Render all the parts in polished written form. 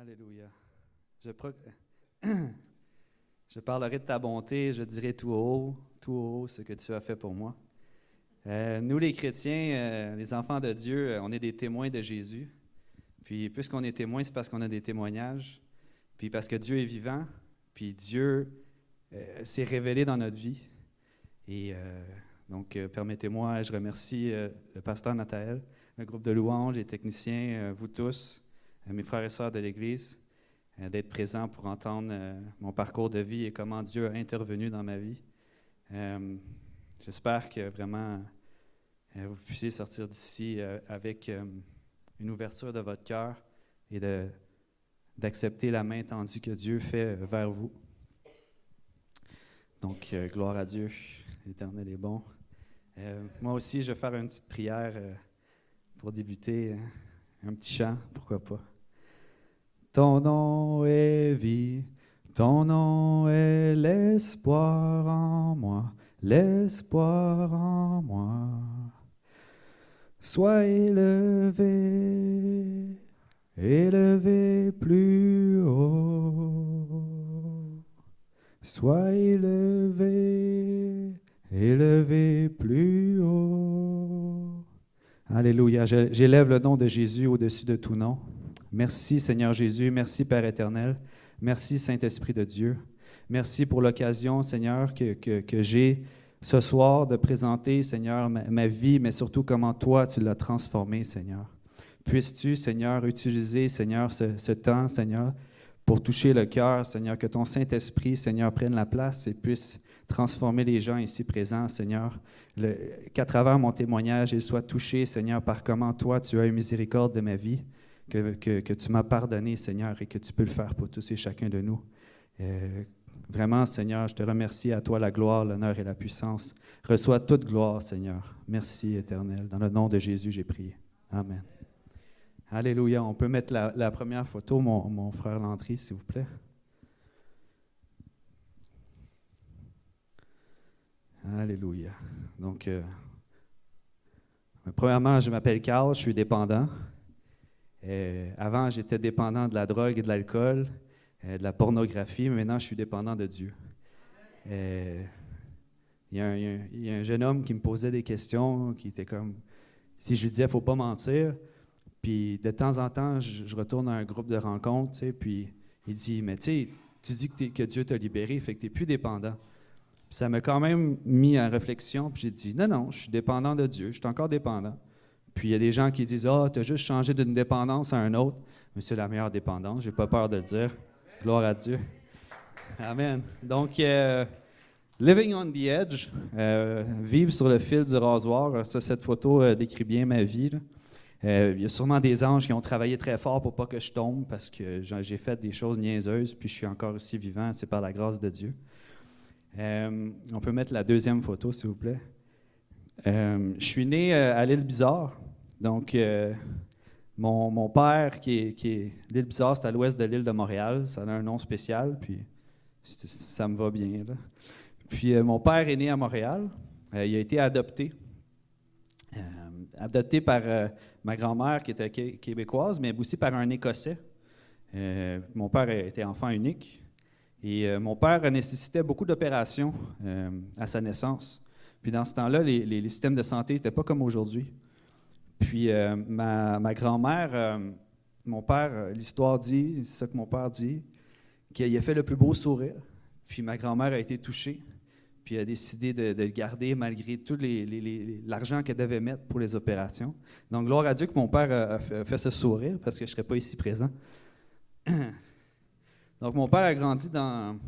Alléluia. Je parlerai de ta bonté, je dirai tout haut ce que tu as fait pour moi. Nous, les chrétiens, les enfants de Dieu, on est des témoins de Jésus. Puis, puisqu'on est témoins, c'est parce qu'on a des témoignages. Puis, parce que Dieu est vivant. Puis, Dieu s'est révélé dans notre vie. Et donc, permettez-moi, je remercie le pasteur Nathaël, le groupe de louanges, les techniciens, vous tous, mes frères et sœurs de l'Église, d'être présents pour entendre mon parcours de vie et comment Dieu a intervenu dans ma vie. J'espère que vraiment vous puissiez sortir d'ici avec une ouverture de votre cœur et d'accepter la main tendue que Dieu fait vers vous. Donc, gloire à Dieu, l'Éternel est bon. Moi aussi, je vais faire une petite prière pour débuter, un petit chant, pourquoi pas. Ton nom est vie, ton nom est l'espoir en moi, l'espoir en moi. Sois élevé, élevé plus haut. Sois élevé, élevé plus haut. Alléluia. J'élève le nom de Jésus au-dessus de tout nom. Merci Seigneur Jésus, merci Père éternel, merci Saint-Esprit de Dieu. Merci pour l'occasion, Seigneur, que j'ai ce soir de présenter, Seigneur, ma vie, mais surtout comment toi tu l'as transformée, Seigneur. Puisses-tu, Seigneur, utiliser, Seigneur, ce temps, Seigneur, pour toucher le cœur, Seigneur, que ton Saint-Esprit, Seigneur, prenne la place et puisse transformer les gens ici présents, Seigneur, qu'à travers mon témoignage, ils soient touchés, Seigneur, par comment toi tu as eu miséricorde de ma vie, que tu m'as pardonné, Seigneur, et que tu peux le faire pour tous et chacun de nous. Vraiment, Seigneur, je te remercie, à toi la gloire, l'honneur et la puissance. Reçois toute gloire, Seigneur. Merci, Éternel. Dans le nom de Jésus, j'ai prié. Amen. Alléluia. On peut mettre la première photo, mon frère Landry, s'il vous plaît. Alléluia. Donc, premièrement, je m'appelle Carl, je suis dépendant. Avant, j'étais dépendant de la drogue et de l'alcool, de la pornographie, mais maintenant, je suis dépendant de Dieu. Il y a un jeune homme qui me posait des questions, qui était comme, si je lui disais, il ne faut pas mentir, puis de temps en temps, je retourne à un groupe de rencontres, tu sais, puis il dit, mais tu sais, tu dis que Dieu t'a libéré, fait que tu n'es plus dépendant. Puis ça m'a quand même mis en réflexion, puis j'ai dit, non, je suis dépendant de Dieu, je suis encore dépendant. Puis il y a des gens qui disent, tu as juste changé d'une dépendance à une autre. Mais c'est la meilleure dépendance, j'ai pas peur de le dire. Gloire à Dieu. Amen. Donc, living on the edge, vivre sur le fil du rasoir, cette photo décrit bien ma vie. Il y a sûrement des anges qui ont travaillé très fort pour pas que je tombe parce que j'ai fait des choses niaiseuses, puis je suis encore aussi vivant, c'est par la grâce de Dieu. On peut mettre la deuxième photo, s'il vous plaît. Je suis né à l'île Bizarre. Donc, mon père, qui est l'île Bizarre, c'est à l'ouest de l'île de Montréal. Ça a un nom spécial, puis ça me va bien, là. Puis, mon père est né à Montréal. Il a été adopté. Adopté par ma grand-mère, qui était québécoise, mais aussi par un Écossais. Mon père était enfant unique. Et mon père nécessitait beaucoup d'opérations à sa naissance. Puis dans ce temps-là, les systèmes de santé n'étaient pas comme aujourd'hui. Puis ma grand-mère, mon père, l'histoire dit, c'est ça que mon père dit, qu'il a fait le plus beau sourire. Puis ma grand-mère a été touchée, puis a décidé de le garder malgré tout l'argent qu'elle devait mettre pour les opérations. Donc gloire à Dieu que mon père a fait ce sourire, parce que je ne serais pas ici présent. Donc mon père a grandi dans...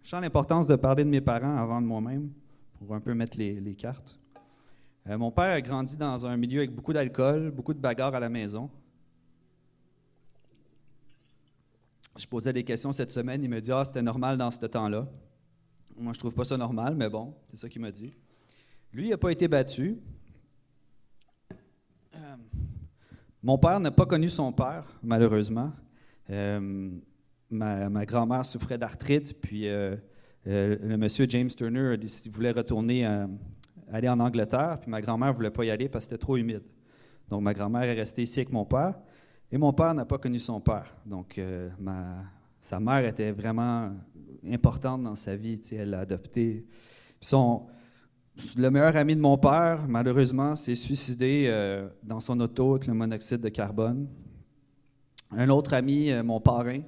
Je sens l'importance de parler de mes parents avant de moi-même, pour un peu mettre les cartes. Mon père a grandi dans un milieu avec beaucoup d'alcool, beaucoup de bagarres à la maison. Je posais des questions cette semaine, il me dit « Ah, c'était normal dans ce temps-là. » Moi, je trouve pas ça normal, mais bon, c'est ça qu'il m'a dit. Lui, il n'a pas été battu. Mon père n'a pas connu son père, malheureusement. Ma grand-mère souffrait d'arthrite, puis... le monsieur James Turner a décidé qu'il voulait retourner aller en Angleterre, puis ma grand-mère ne voulait pas y aller parce que c'était trop humide. Donc, ma grand-mère est restée ici avec mon père. Et mon père n'a pas connu son père. Donc, sa mère était vraiment importante dans sa vie. Elle l'a adopté. Puis le meilleur ami de mon père, malheureusement, s'est suicidé dans son auto avec le monoxyde de carbone. Un autre ami, mon parrain,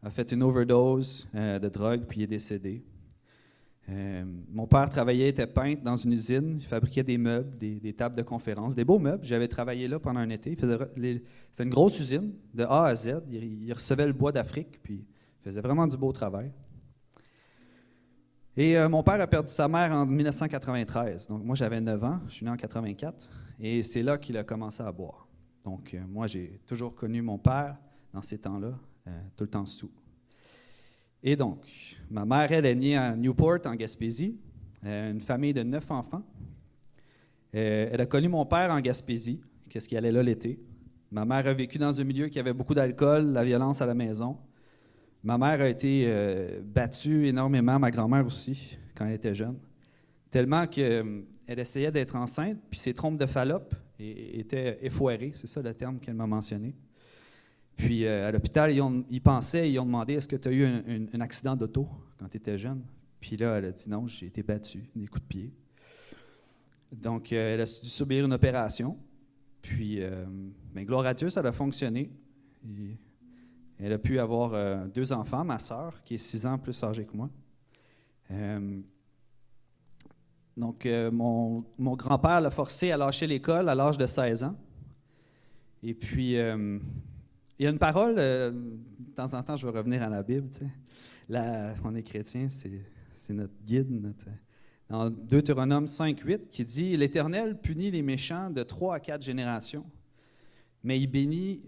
a fait une overdose de drogue puis il est décédé. Mon père travaillait, était peintre dans une usine, il fabriquait des meubles, des tables de conférence, des beaux meubles. J'avais travaillé là pendant un été. C'était une grosse usine, de A à Z. Il recevait le bois d'Afrique, puis il faisait vraiment du beau travail. Et mon père a perdu sa mère en 1993. Donc moi, j'avais 9 ans, je suis né en 84, et c'est là qu'il a commencé à boire. Donc moi, j'ai toujours connu mon père dans ces temps-là, tout le temps sous. Et donc, ma mère, elle est née à Newport, en Gaspésie, une famille de 9 enfants. Elle a connu mon père en Gaspésie, qu'est-ce qui allait là l'été. Ma mère a vécu dans un milieu qui avait beaucoup d'alcool, la violence à la maison. Ma mère a été battue énormément, ma grand-mère aussi, quand elle était jeune. Tellement qu'elle essayait d'être enceinte, puis ses trompes de Fallope étaient effoirées, c'est ça le terme qu'elle m'a mentionné. Puis à l'hôpital, ils ont demandé, est-ce que tu as eu un accident d'auto quand tu étais jeune? Puis là, elle a dit non, j'ai été battue, des coups de pied. Donc, elle a dû subir une opération. Puis, gloire à Dieu, ça a fonctionné. Elle a pu avoir 2 enfants, ma sœur, qui est 6 ans plus âgée que moi. Mon grand-père l'a forcé à lâcher l'école à l'âge de 16 ans. Et puis, il y a une parole, de temps en temps, je vais revenir à la Bible. Tu sais. On est chrétien, c'est notre guide. Dans Deutéronome 5:8, qui dit « L'Éternel punit les méchants de 3 à 4 générations, mais il bénit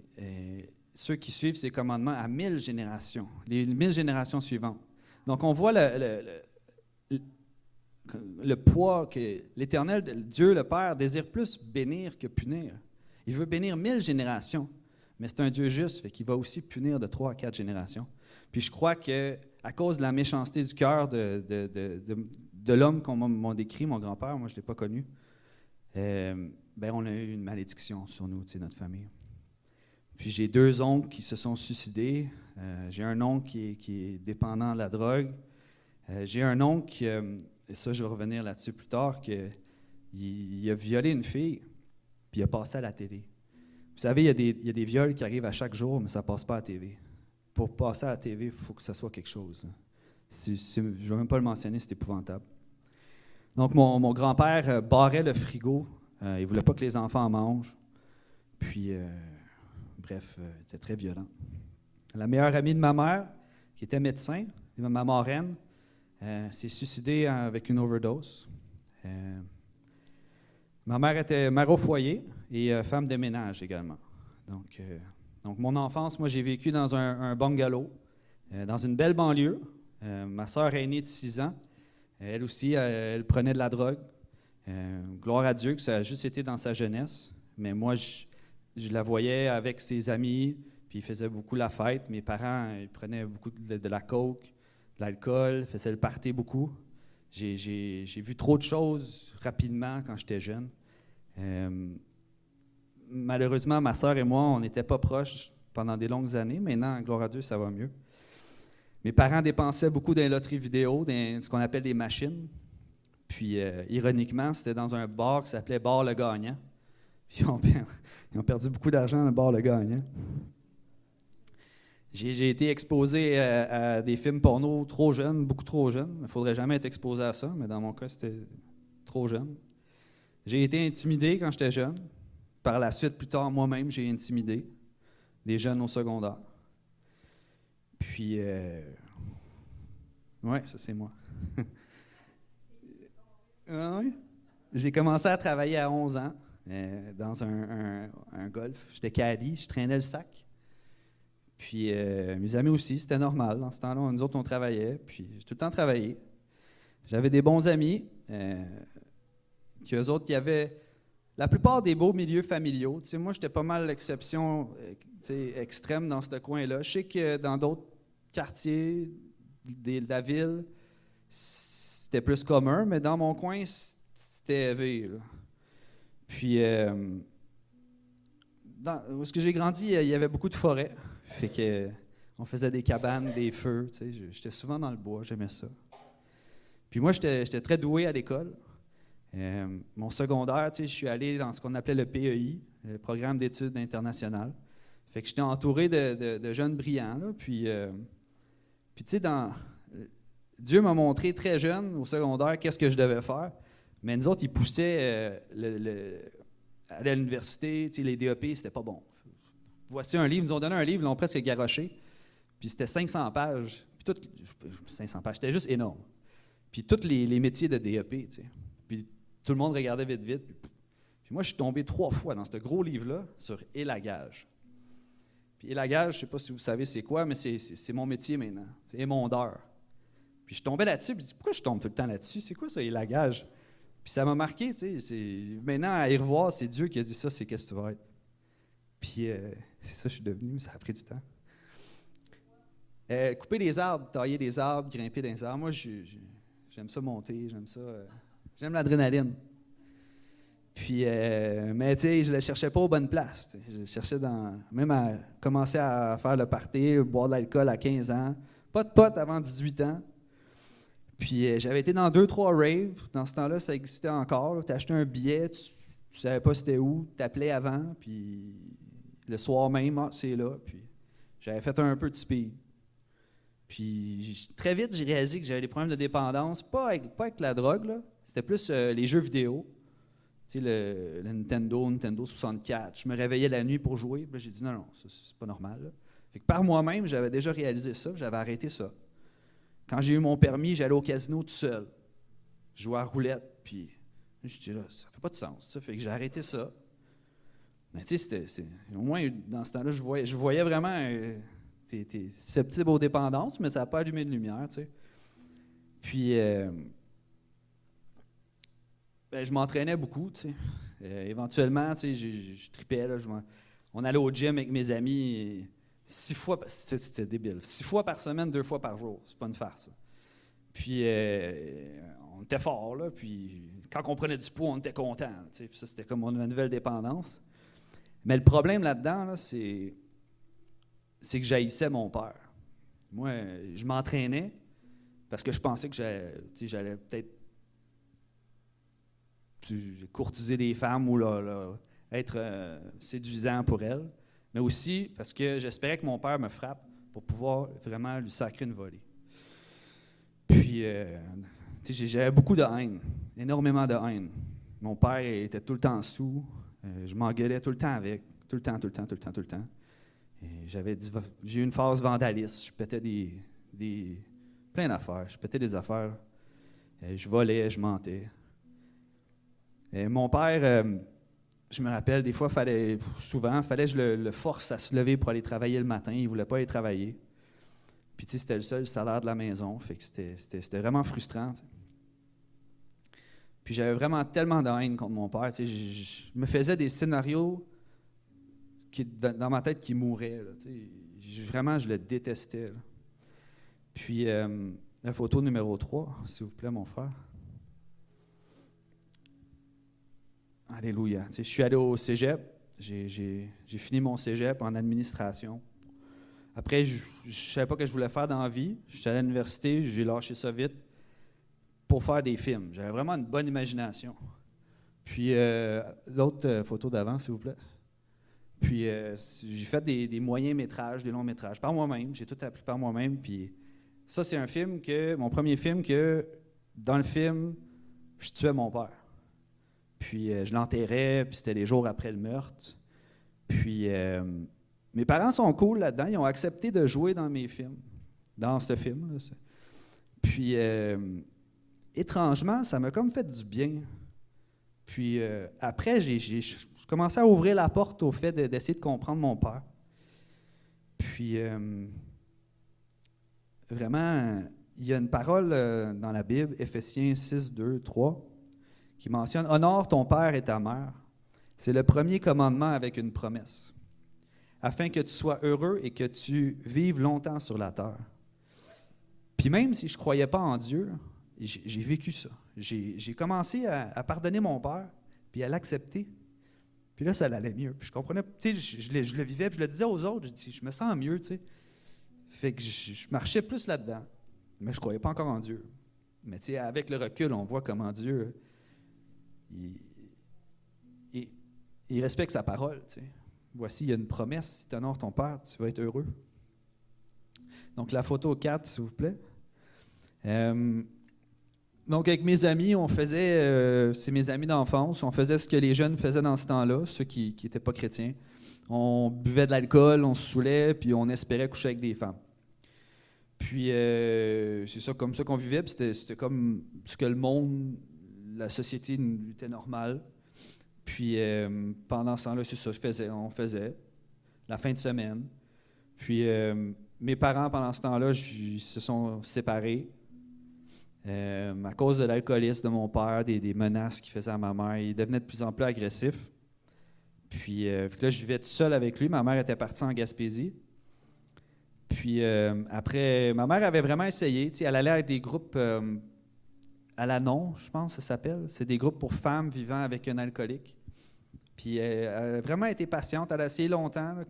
ceux qui suivent ses commandements à 1000 générations, les 1000 générations suivantes. » Donc, on voit le poids que l'Éternel, Dieu le Père, désire plus bénir que punir. Il veut bénir 1000 générations, mais c'est un Dieu juste, fait qu'il va aussi punir de 3 à 4 générations. Puis je crois qu'à cause de la méchanceté du cœur de l'homme qu'on m'a décrit, mon grand-père, moi je ne l'ai pas connu, on a eu une malédiction sur nous, notre famille. Puis j'ai 2 oncles qui se sont suicidés. J'ai un oncle qui est dépendant de la drogue. J'ai un oncle, et ça je vais revenir là-dessus plus tard, il a violé une fille, puis il a passé à la télé. Vous savez, il y a des viols qui arrivent à chaque jour, mais ça ne passe pas à la TV. Pour passer à la TV, il faut que ça soit quelque chose. Je ne vais même pas le mentionner, c'est épouvantable. Donc, mon grand-père barrait le frigo. Il ne voulait pas que les enfants en mangent. Puis, il était très violent. La meilleure amie de ma mère, qui était médecin, ma marraine, s'est suicidée avec une overdose. Ma mère était mère au foyer et femme de ménage également. Donc, mon enfance, moi, j'ai vécu dans un bungalow, dans une belle banlieue. Ma sœur aînée de 6 ans, elle aussi, elle prenait de la drogue. Gloire à Dieu que ça a juste été dans sa jeunesse. Mais moi, je la voyais avec ses amis, puis ils faisaient beaucoup la fête. Mes parents, ils prenaient beaucoup de la coke, de l'alcool, faisaient le party beaucoup. J'ai vu trop de choses rapidement quand j'étais jeune. Malheureusement, ma sœur et moi, on n'était pas proches pendant des longues années. Maintenant, gloire à Dieu, ça va mieux. Mes parents dépensaient beaucoup dans les loteries vidéo, dans ce qu'on appelle des machines. Puis, ironiquement, c'était dans un bar qui s'appelait Bar Le Gagnant. Puis, ils ont perdu beaucoup d'argent dans le Bar Le Gagnant. J'ai été exposé à des films porno trop jeunes, beaucoup trop jeunes. Il ne faudrait jamais être exposé à ça, mais dans mon cas, c'était trop jeune. J'ai été intimidé quand j'étais jeune. Par la suite, plus tard, moi-même, j'ai intimidé des jeunes au secondaire. Puis, ça c'est moi. Oui. J'ai commencé à travailler à 11 ans dans un golf. J'étais caddie, je traînais le sac. Puis mes amis aussi, c'était normal. Dans ce temps-là, nous autres, on travaillait. Puis j'ai tout le temps travaillé. J'avais des bons amis qui avaient la plupart des beaux milieux familiaux. Tu sais, moi, j'étais pas mal l'exception extrême dans ce coin-là. Je sais que dans d'autres quartiers de la ville, c'était plus commun, mais dans mon coin, c'était élevé. Puis, où est-ce que j'ai grandi, il y avait beaucoup de forêts. Fait que on faisait des cabanes, des feux. J'étais souvent dans le bois, j'aimais ça. Puis moi, j'étais très doué à l'école. Mon secondaire, je suis allé dans ce qu'on appelait le PEI, le Programme d'études internationales. Fait que j'étais entouré de jeunes brillants. Là, puis tu sais, Dieu m'a montré très jeune, au secondaire, qu'est-ce que je devais faire. Mais nous autres, ils poussaient aller à l'université, les DEP, c'était pas bon. Voici un livre, ils nous ont donné un livre, ils l'ont presque garoché. Puis c'était 500 pages. Puis 500 pages, c'était juste énorme. Puis tous les métiers de DEP, Puis tout le monde regardait vite. Puis moi, je suis tombé 3 fois dans ce gros livre-là sur élagage. Puis élagage, je ne sais pas si vous savez c'est quoi, mais c'est mon métier maintenant. C'est émondeur. Puis je tombais là-dessus, puis je dis, pourquoi je tombe tout le temps là-dessus? C'est quoi ça, élagage? Puis ça m'a marqué, maintenant, à y revoir, c'est Dieu qui a dit ça, c'est qu'est-ce que tu vas être. Puis c'est ça que je suis devenu, mais ça a pris du temps. Couper des arbres, tailler des arbres, grimper dans les arbres, moi, j'aime ça monter, j'aime l'adrénaline. Puis, mais tu sais, je ne le cherchais pas aux bonnes places. Je le cherchais même à commencer à faire le party, boire de l'alcool à 15 ans. Pas de potes avant 18 ans. Puis j'avais été dans 2-3 raves. Dans ce temps-là, ça existait encore. Tu achetais un billet, tu ne savais pas c'était où, tu appelais avant, puis le soir même, c'est là. Puis j'avais fait un peu de speed. Puis très vite, j'ai réalisé que j'avais des problèmes de dépendance, pas avec la drogue, là. C'était plus les jeux vidéo. Tu sais, le Nintendo 64. Je me réveillais la nuit pour jouer. Puis là, j'ai dit non, c'est pas normal. Là. Fait que par moi-même, j'avais déjà réalisé ça, j'avais arrêté ça. Quand j'ai eu mon permis, j'allais au casino tout seul. Je jouais à roulette, puis je dis là, ça fait pas de sens, ça. Fait que j'ai arrêté ça. Mais tu sais, au moins, dans ce temps-là, je voyais vraiment, t'es susceptible aux dépendances, mais ça n'a pas allumé de lumière, tu sais. Puis, je m'entraînais beaucoup, tu sais. Éventuellement, tu sais, je tripais, là, on allait au gym avec mes amis, 6 fois, c'était débile, 6 fois par semaine, 2 fois par jour, c'est pas une farce. Ça. Puis, on était forts, là, puis quand on prenait du poids, on était contents, tu sais, puis ça, c'était comme une nouvelle dépendance. Mais le problème là-dedans, là, c'est que j'haïssais mon père. Moi, je m'entraînais parce que je pensais que j'allais peut-être courtiser des femmes ou être séduisant pour elles, mais aussi parce que j'espérais que mon père me frappe pour pouvoir vraiment lui sacrer une volée. Puis, j'avais beaucoup de haine, énormément de haine. Mon père était tout le temps sous, je m'engueulais tout le temps avec, tout le temps. Et j'ai eu une phase vandaliste, je pétais plein d'affaires, je pétais des affaires, je volais, je mentais. Et mon père, je me rappelle, des fois, fallait que je le force à se lever pour aller travailler le matin. Il ne voulait pas aller travailler. Puis, tu sais, c'était le seul salaire de la maison. Fait que c'était vraiment frustrant. T'sais. Puis, j'avais vraiment tellement de haine contre mon père. Je me faisais des scénarios dans ma tête qui mouraient. Là, vraiment, je le détestais. Là. Puis, la photo numéro 3, s'il vous plaît, mon frère. Alléluia. Je suis allé au cégep. J'ai fini mon cégep en administration. Après, je ne savais pas ce que je voulais faire dans la vie. Je suis allé à l'université, j'ai lâché ça vite pour faire des films. J'avais vraiment une bonne imagination. Puis, l'autre photo d'avant, s'il vous plaît. Puis, j'ai fait des moyens métrages, des longs métrages, par moi-même. J'ai tout appris par moi-même. Puis, ça, c'est mon premier film que, dans le film, je tuais mon père. Puis je l'enterrais, puis c'était les jours après le meurtre. Puis mes parents sont cool là-dedans, ils ont accepté de jouer dans mes films, dans ce film. Là. Puis étrangement, ça m'a comme fait du bien. Puis après, j'ai commencé à ouvrir la porte au fait d'essayer de comprendre mon père. Puis vraiment, il y a une parole dans la Bible, Éphésiens 6, 2, 3, qui mentionne « Honore ton père et ta mère ». C'est le premier commandement avec une promesse, afin que tu sois heureux et que tu vives longtemps sur la terre. Puis même si je ne croyais pas en Dieu, j'ai vécu ça. J'ai commencé à pardonner mon père, puis à l'accepter. Puis là, ça allait mieux. Puis je comprenais, tu sais, je le vivais, puis je le disais aux autres, je me sens mieux, tu sais. Fait que je marchais plus là-dedans, mais je ne croyais pas encore en Dieu. Mais tu sais, avec le recul, on voit comment Dieu, il respecte sa parole, tu sais. Voici, il y a une promesse, si tu honores ton Père, tu vas être heureux. Donc, la photo 4, s'il vous plaît. Donc, avec mes amis, on faisait, c'est mes amis d'enfance, on faisait ce que les jeunes faisaient dans ce temps-là, ceux qui n'étaient pas chrétiens. On buvait de l'alcool, on se saoulait, puis on espérait coucher avec des femmes. Puis, c'est ça, comme ça qu'on vivait, puis c'était comme ce que le monde, la société était normal. Puis, pendant ce temps-là, c'est ça, on faisait, la fin de semaine. Puis, mes parents, pendant ce temps-là, ils se sont séparés. À cause de l'alcoolisme de mon père, des menaces qu'il faisait à ma mère, il devenait de plus en plus agressif. Puis là, je vivais tout seul avec lui. Ma mère était partie en Gaspésie. Puis après, ma mère avait vraiment essayé. Elle allait avec des groupes Al-Anon, je pense que ça s'appelle. C'est des groupes pour femmes vivant avec un alcoolique. Puis elle a vraiment été patiente. Elle a essayé longtemps là,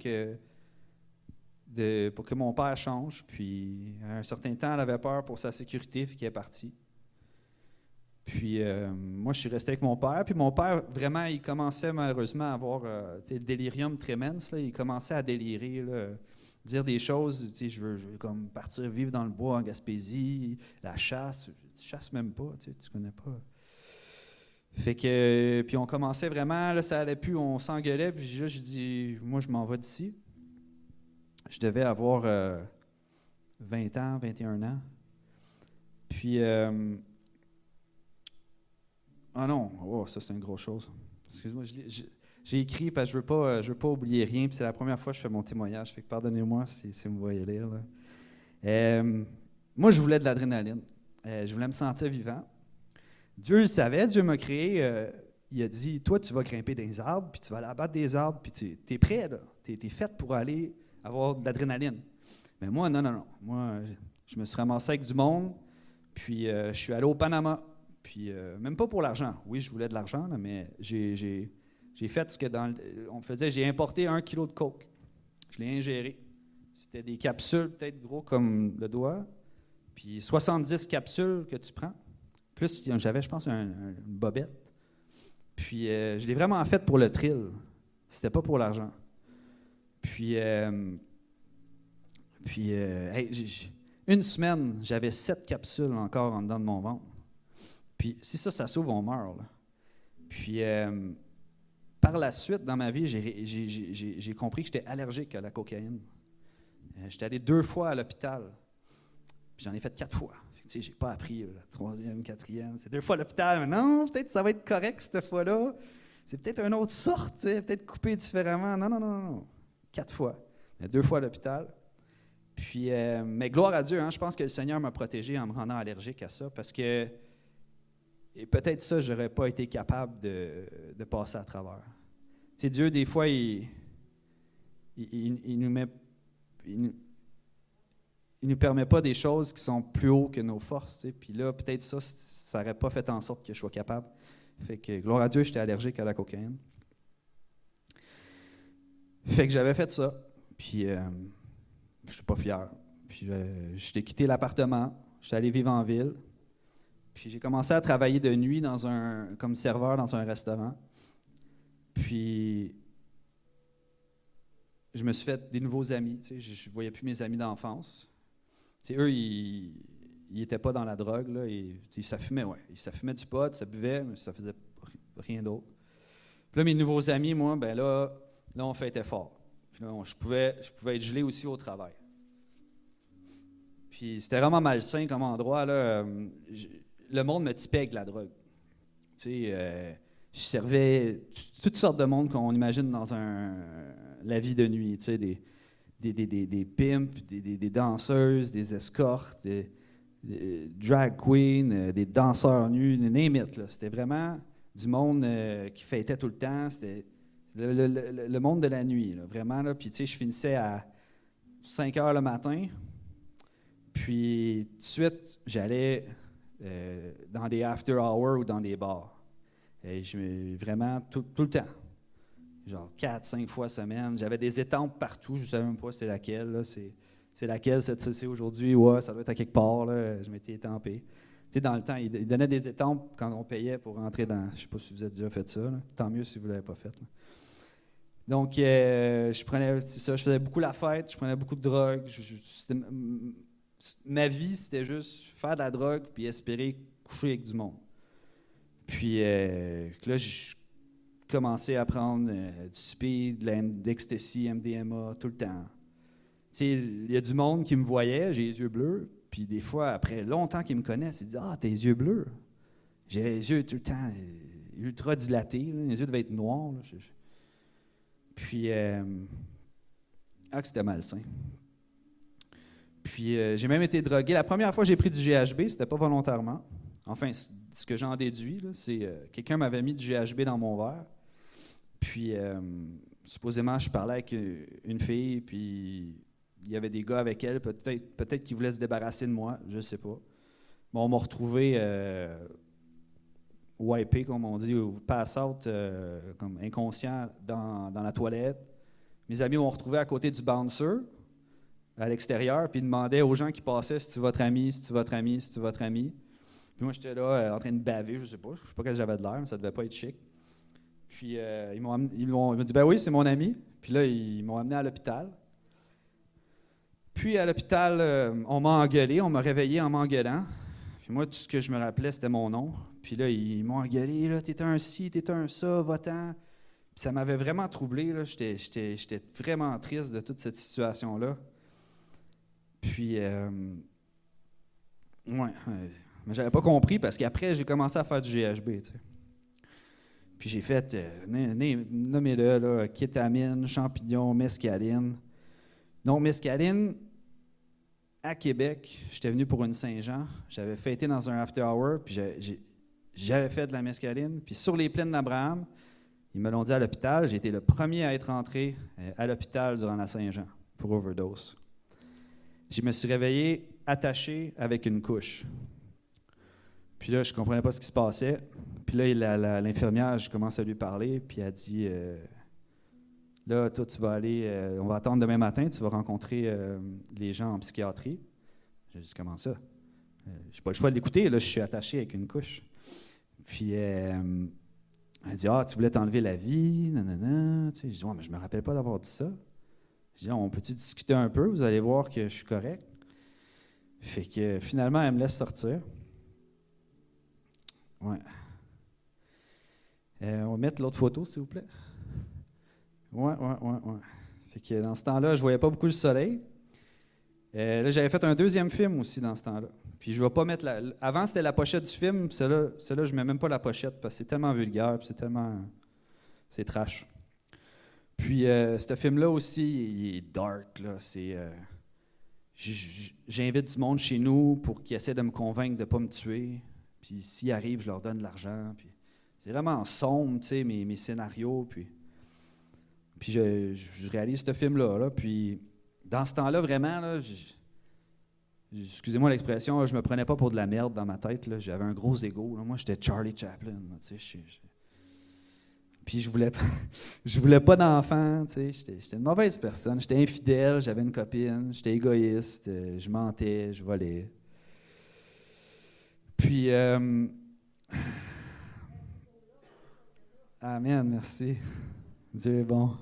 pour que mon père change. Puis, à un certain temps, elle avait peur pour sa sécurité, puis qu'elle est partie. Puis, moi, je suis resté avec mon père. Puis, mon père, vraiment, il commençait malheureusement à avoir le délirium tremens. Là, il commençait à délirer, là, dire des choses. Je veux comme partir vivre dans le bois en Gaspésie, la chasse. Tu chasses même pas, tu connais pas. Fait que, puis, on commençait vraiment, là, ça allait plus, on s'engueulait. Puis là, je dis, moi, je m'en vais d'ici. Je devais avoir 20 ans, 21 ans. Puis, ah non, oh, ça c'est une grosse chose. Excuse-moi, j'ai écrit parce que je veux pas oublier rien. Puis c'est la première fois que je fais mon témoignage. Fait que pardonnez-moi si vous me voyez lire. Là. Moi, je voulais de l'adrénaline. Je voulais me sentir vivant. Dieu le savait, Dieu m'a créé. Il a dit, toi, tu vas grimper des arbres, puis tu vas aller abattre des arbres, puis tu es prêt, là. Tu es faite pour aller avoir de l'adrénaline. Mais moi, non. Moi, je me suis ramassé avec du monde, puis je suis allé au Panama. Puis même pas pour l'argent. Oui, je voulais de l'argent, là, mais j'ai fait ce que on faisait. J'ai importé 1 kilo de coke. Je l'ai ingéré. C'était des capsules peut-être gros comme le doigt. Puis 70 capsules que tu prends. Plus, j'avais, je pense, une bobette. Puis je l'ai vraiment fait pour le thrill. C'était pas pour l'argent. Puis, une semaine, j'avais 7 capsules encore en dedans de mon ventre. Puis, si ça s'ouvre, on meurt. Là. Puis, par la suite, dans ma vie, j'ai compris que j'étais allergique à la cocaïne. J'étais allé 2 fois à l'hôpital. Puis, j'en ai fait 4 fois. Je n'ai pas appris la 3e, 4e. C'est 2 fois à l'hôpital. Mais non, peut-être ça va être correct cette fois-là. C'est peut-être une autre sorte, peut-être coupé différemment. Non. 4 fois. 2 fois à l'hôpital. Puis, mais gloire à Dieu, je pense que le Seigneur m'a protégé en me rendant allergique à ça parce que et peut-être ça, je n'aurais pas été capable de passer à travers. Tu sais, Dieu, des fois, il nous permet pas des choses qui sont plus haut que nos forces. Puis là, peut-être ça n'aurait pas fait en sorte que je sois capable. Fait que, gloire à Dieu, j'étais allergique à la cocaïne. Fait que j'avais fait ça. Puis, je suis pas fier. Puis, j'ai quitté l'appartement. Je suis allé vivre en ville. Puis, j'ai commencé à travailler de nuit comme serveur dans un restaurant. Puis, je me suis fait des nouveaux amis. Je ne voyais plus mes amis d'enfance. Eux, ils n'étaient pas dans la drogue. Là, ça fumait, ouais. Ça fumait du pot, ça buvait, mais ça faisait rien d'autre. Puis là, mes nouveaux amis, moi, ben là on fêtait fort. Puis là, je pouvais être gelé aussi au travail. Puis c'était vraiment malsain comme endroit. Là. Le monde me typait avec de la drogue. Je servais toutes sortes de monde qu'on imagine dans la vie de nuit. Des pimps, des danseuses, des escortes, des drag queens, des danseurs nus, name it, là. C'était vraiment du monde qui fêtait tout le temps. C'était le monde de la nuit, là, vraiment. Là. Puis, je finissais à 5 heures le matin. Puis, tout de suite, j'allais dans des after hours ou dans des bars. Et vraiment, tout le temps. genre 4-5 fois semaine. J'avais des étampes partout, je ne savais même pas c'est laquelle. Là. C'est laquelle cette CC aujourd'hui? Ouais, ça doit être à quelque part. Là. Je m'étais étampé. Tu sais, dans le temps, ils donnaient des étampes quand on payait pour rentrer dans... Je ne sais pas si vous avez déjà fait ça. Là. Tant mieux si vous ne l'avez pas fait. Là. Donc, je faisais beaucoup la fête, je prenais beaucoup de drogue. Ma vie, c'était juste faire de la drogue puis espérer coucher avec du monde. Puis là, j'ai commencé à prendre du speed, de l'ecstasy, MDMA, tout le temps. Tu sais, il y a du monde qui me voyait, j'ai les yeux bleus, puis des fois, après longtemps qu'ils me connaissent, ils disent « Ah, tes yeux bleus! » J'ai les yeux tout le temps ultra dilatés, là. Les yeux devaient être noirs. Là. Puis, c'était malsain. Puis, j'ai même été drogué. La première fois que j'ai pris du GHB, c'était pas volontairement. Enfin, ce que j'en déduis, là, c'est quelqu'un m'avait mis du GHB dans mon verre. Puis, supposément, je parlais avec une fille, puis il y avait des gars avec elle. Peut-être qu'ils voulaient se débarrasser de moi, je sais pas. Bon, on m'a retrouvé wipé, comme on dit, ou pass-out, comme inconscient dans la toilette. Mes amis m'ont retrouvé à côté du bouncer, à l'extérieur, puis ils demandaient aux gens qui passaient si tu es votre ami, si tu es votre ami, si tu es votre ami. Puis moi, j'étais là en train de baver, je sais pas quel j'avais de l'air, mais ça devait pas être chic. Puis ils m'ont dit, ben oui, c'est mon ami. Puis là, ils m'ont amené à l'hôpital. Puis à l'hôpital, on m'a engueulé, on m'a réveillé en m'engueulant. Puis moi, tout ce que je me rappelais, c'était mon nom. Puis là, ils m'ont engueulé, là, t'es un ci, t'es un ça, va-t'en. Puis ça m'avait vraiment troublé, là. J'étais vraiment triste de toute cette situation-là. Puis, mais j'avais pas compris parce qu'après, j'ai commencé à faire du GHB, tu sais. Puis j'ai fait, nommez-le, là, kétamine, champignon, mescaline. Donc, mescaline, à Québec, j'étais venu pour une Saint-Jean. J'avais fêté dans un after hour, puis j'avais fait de la mescaline. Puis sur les plaines d'Abraham, ils me l'ont dit à l'hôpital. J'ai été le premier à être entré à l'hôpital durant la Saint-Jean pour overdose. Je me suis réveillé attaché avec une couche. Puis là, je ne comprenais pas ce qui se passait. Puis là, l'infirmière, je commence à lui parler, puis elle dit là, toi, tu vas aller, on va attendre demain matin, tu vas rencontrer les gens en psychiatrie. J'ai dit comment ça? Je n'ai pas le choix de l'écouter, là, je suis attaché avec une couche. Puis elle dit ah, tu voulais t'enlever la vie, nanana. Tu sais, je dis ouais, mais je ne me rappelle pas d'avoir dit ça. Je dis on peut-tu discuter un peu, vous allez voir que je suis correct. Fait que finalement, elle me laisse sortir. Ouais. On va mettre l'autre photo, s'il vous plaît. Ouais. Fait que dans ce temps-là, je ne voyais pas beaucoup le soleil. Là, j'avais fait un deuxième film aussi dans ce temps-là. Puis je ne vais pas mettre Avant, c'était la pochette du film. Celui-là, je ne mets même pas la pochette parce que c'est tellement vulgaire, puis c'est trash. Puis ce film-là aussi, il est dark, là. J'invite du monde chez nous pour qu'ils essaient de me convaincre de ne pas me tuer. Puis s'ils arrivent, je leur donne de l'argent. Puis c'est vraiment sombre, tu sais, mes scénarios. Puis je réalise ce film-là. Là, puis dans ce temps-là, vraiment, là, excusez-moi l'expression, je me prenais pas pour de la merde dans ma tête. Là, j'avais un gros ego. Là. Moi, j'étais Charlie Chaplin. Là, tu sais, puis je voulais pas d'enfant. Tu sais, j'étais une mauvaise personne. J'étais infidèle, j'avais une copine, j'étais égoïste, je mentais, je volais. Puis, amen, merci. Dieu est bon.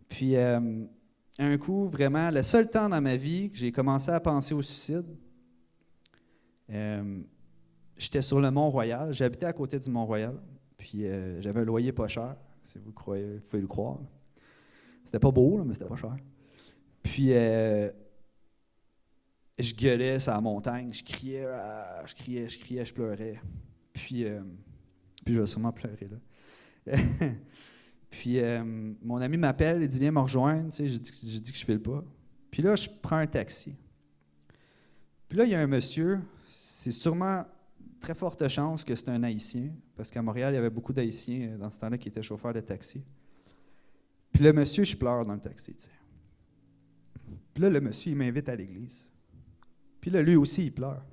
Puis, un coup, vraiment, le seul temps dans ma vie que j'ai commencé à penser au suicide, j'étais sur le Mont-Royal. J'habitais à côté du Mont-Royal. Puis, j'avais un loyer pas cher, si vous croyez, vous pouvez le croire. C'était pas beau, là, mais c'était pas cher. Puis, je gueulais sur la montagne, je criais, je pleurais. Puis je vais sûrement pleurer, là. Puis mon ami m'appelle, il dit « Viens me rejoindre. » Tu sais, je dis que je file pas. Puis là, je prends un taxi. Puis là, il y a un monsieur, c'est sûrement très forte chance que c'est un Haïtien, parce qu'à Montréal, il y avait beaucoup d'Haïtiens dans ce temps-là qui étaient chauffeurs de taxi. Puis le monsieur, je pleure dans le taxi, tu sais. Puis là, le monsieur, il m'invite à l'église. Puis là, lui aussi, il pleure.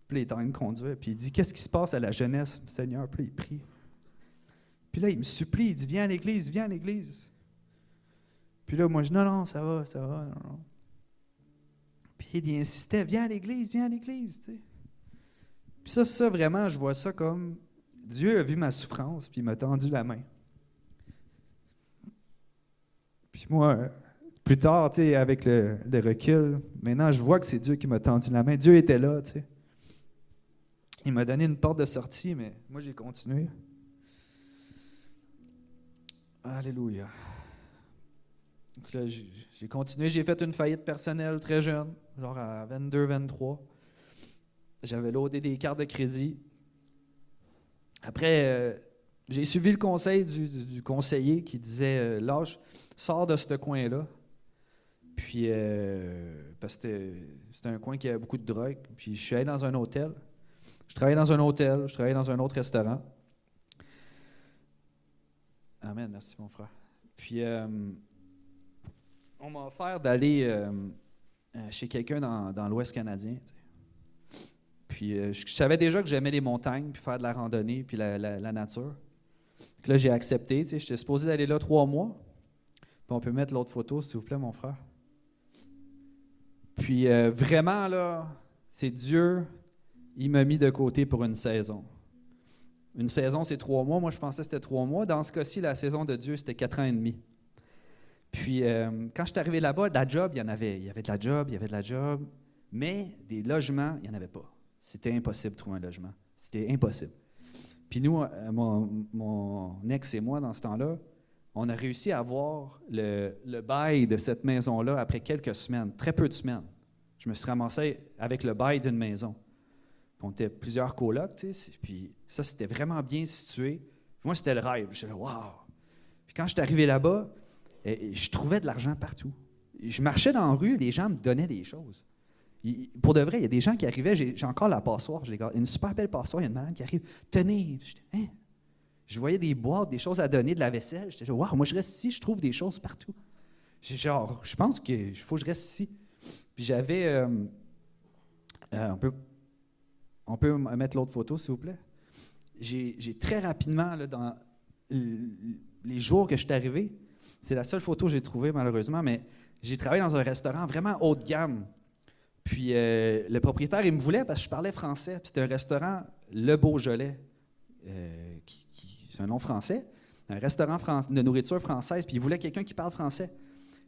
Puis là, il est en train de conduire. Puis il dit, qu'est-ce qui se passe à la jeunesse, Seigneur? Puis là, il prie. Puis là, il me supplie, il dit, viens à l'église, viens à l'église. Puis là, moi, je dis, non, ça va, non. Puis il insistait, viens à l'église, tu sais. Puis ça, vraiment, je vois ça comme, Dieu a vu ma souffrance, puis il m'a tendu la main. Puis moi, plus tard, tu sais, avec le recul, maintenant, je vois que c'est Dieu qui m'a tendu la main. Dieu était là, tu sais. Il m'a donné une porte de sortie, mais moi, j'ai continué. Alléluia. Donc là, j'ai continué. J'ai fait une faillite personnelle très jeune, genre à 22, 23. J'avais loadé des cartes de crédit. Après, j'ai suivi le conseil du conseiller qui disait lâche, sors de ce coin-là. Puis, parce que c'était un coin qui avait beaucoup de drogue. Puis, je suis allé dans un hôtel. Je travaillais dans un hôtel, je travaillais dans un autre restaurant. Amen, merci mon frère. Puis, on m'a offert d'aller chez quelqu'un dans l'Ouest canadien. Tu sais. Puis, je savais déjà que j'aimais les montagnes, puis faire de la randonnée, puis la nature. Donc là, j'ai accepté. Tu sais, j'étais supposé d'aller là 3 mois. Puis, on peut mettre l'autre photo, s'il vous plaît, mon frère. Puis, vraiment, là, c'est Dieu, il m'a mis de côté pour une saison. Une saison, c'est 3 mois. Moi, je pensais que c'était 3 mois. Dans ce cas-ci, la saison de Dieu, c'était 4 ans et demi. Puis, quand je suis arrivé là-bas, de la job, il y en avait. Il y avait de la job, mais des logements, il n'y en avait pas. C'était impossible de trouver un logement. C'était impossible. Puis nous, mon ex et moi, dans ce temps-là, on a réussi à avoir le bail de cette maison-là après quelques semaines, très peu de semaines. Je me suis ramassé avec le bail d'une maison. On était plusieurs colocs, tu sais, puis ça, c'était vraiment bien situé. Puis moi, c'était le rêve. J'étais là, wow! Puis quand je suis arrivé là-bas, je trouvais de l'argent partout. Je marchais dans la rue, les gens me donnaient des choses. Pour de vrai, il y a des gens qui arrivaient, j'ai encore la passoire, une super belle passoire, il y a une madame qui arrive, tenez! Hein? Je voyais des boîtes, des choses à donner, de la vaisselle. J'étais là, wow, moi je reste ici, je trouve des choses partout. Je pense qu'il faut que je reste ici. Puis j'avais, on peut mettre l'autre photo, s'il vous plaît. J'ai très rapidement, là, dans les jours que je suis arrivé, c'est la seule photo que j'ai trouvée malheureusement, mais j'ai travaillé dans un restaurant vraiment haut de gamme. Puis le propriétaire, il me voulait parce que je parlais français. Puis c'était un restaurant Le Beaujolais, c'est un nom français, un restaurant de nourriture française. Puis il voulait quelqu'un qui parle français.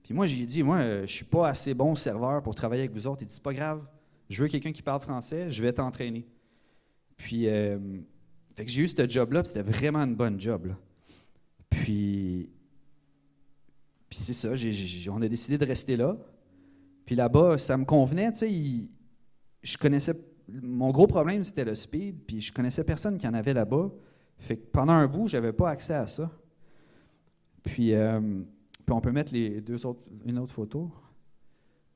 Puis moi, j'ai dit, moi, je ne suis pas assez bon serveur pour travailler avec vous autres. Il dit, c'est pas grave, je veux quelqu'un qui parle français, je vais t'entraîner. Puis, fait que j'ai eu ce job-là, puis c'était vraiment une bonne job, là. Puis c'est ça, on a décidé de rester là. Puis là-bas, ça me convenait, tu sais, je connaissais, mon gros problème, c'était le speed, puis je connaissais personne qui en avait là-bas. Fait que pendant un bout, j'avais pas accès à ça. Puis on peut mettre une autre photo.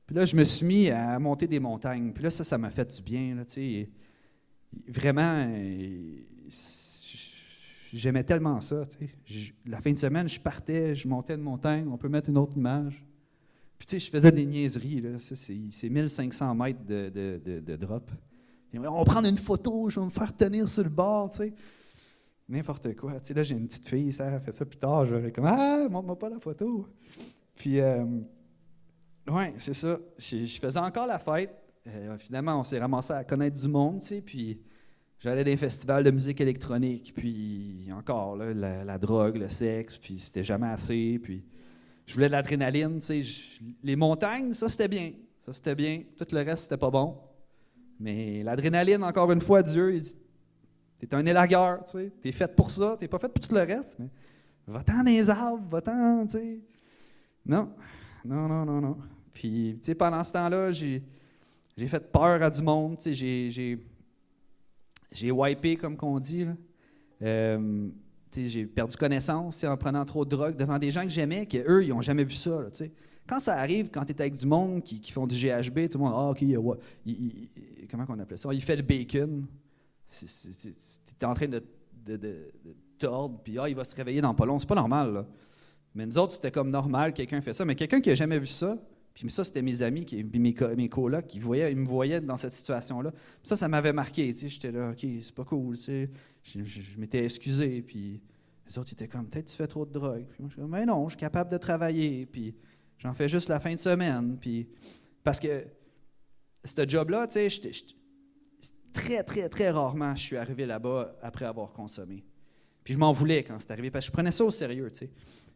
Puis là, je me suis mis à monter des montagnes. Puis là, ça m'a fait du bien, là, tu sais. Vraiment, j'aimais tellement ça, tu sais. La fin de semaine, je partais, je montais une montagne. On peut mettre une autre image. Puis, tu sais, je faisais des niaiseries, là. Ça, c'est 1500 mètres de drop. Et on va prendre une photo, je vais me faire tenir sur le bord, tu sais. N'importe quoi. Tu sais, là, j'ai une petite fille, ça fait ça plus tard. Je vais comme, montre-moi pas la photo. Puis, ouais, c'est ça. Je faisais encore la fête. Finalement, on s'est ramassé à connaître du monde, tu sais, puis j'allais à des festivals de musique électronique, puis encore, là, la drogue, le sexe, puis c'était jamais assez, puis je voulais de l'adrénaline, tu sais. Les montagnes, ça, c'était bien. Ça, c'était bien. Tout le reste, c'était pas bon. Mais l'adrénaline, encore une fois, Dieu, il dit, t'es un élagueur, tu sais. T'es fait pour ça, t'es pas fait pour tout le reste. Mais va-t'en dans les arbres, va-t'en, tu sais. Non. Puis, tu sais, pendant ce temps-là, j'ai fait peur à du monde, tu sais, j'ai wipé, comme qu'on dit, là. Tu sais, j'ai perdu connaissance en prenant trop de drogue devant des gens que j'aimais, qu'eux, ils n'ont jamais vu ça, là, tu sais. Quand ça arrive, quand tu es avec du monde qui font du GHB, tout le monde, OK, comment on appelait ça? Il fait le bacon. Tu es en train de tordre, puis il va se réveiller dans pas long. C'est pas normal, là. Mais nous autres, c'était comme normal, quelqu'un fait ça. Mais quelqu'un qui n'a jamais vu ça, puis ça, c'était mes amis, mes colocs, ils me voyaient dans cette situation-là. Puis ça m'avait marqué. Tu sais, j'étais là, OK, c'est pas cool. Tu sais, je m'étais excusé. Puis Les autres étaient comme, peut-être tu fais trop de drogue. Puis moi, je suis comme, mais non, je suis capable de travailler, puis j'en fais juste la fin de semaine. Puis, parce que ce job-là, tu sais, très, très, très rarement, je suis arrivé là-bas après avoir consommé. Puis je m'en voulais quand c'est arrivé, parce que je prenais ça au sérieux, tu sais.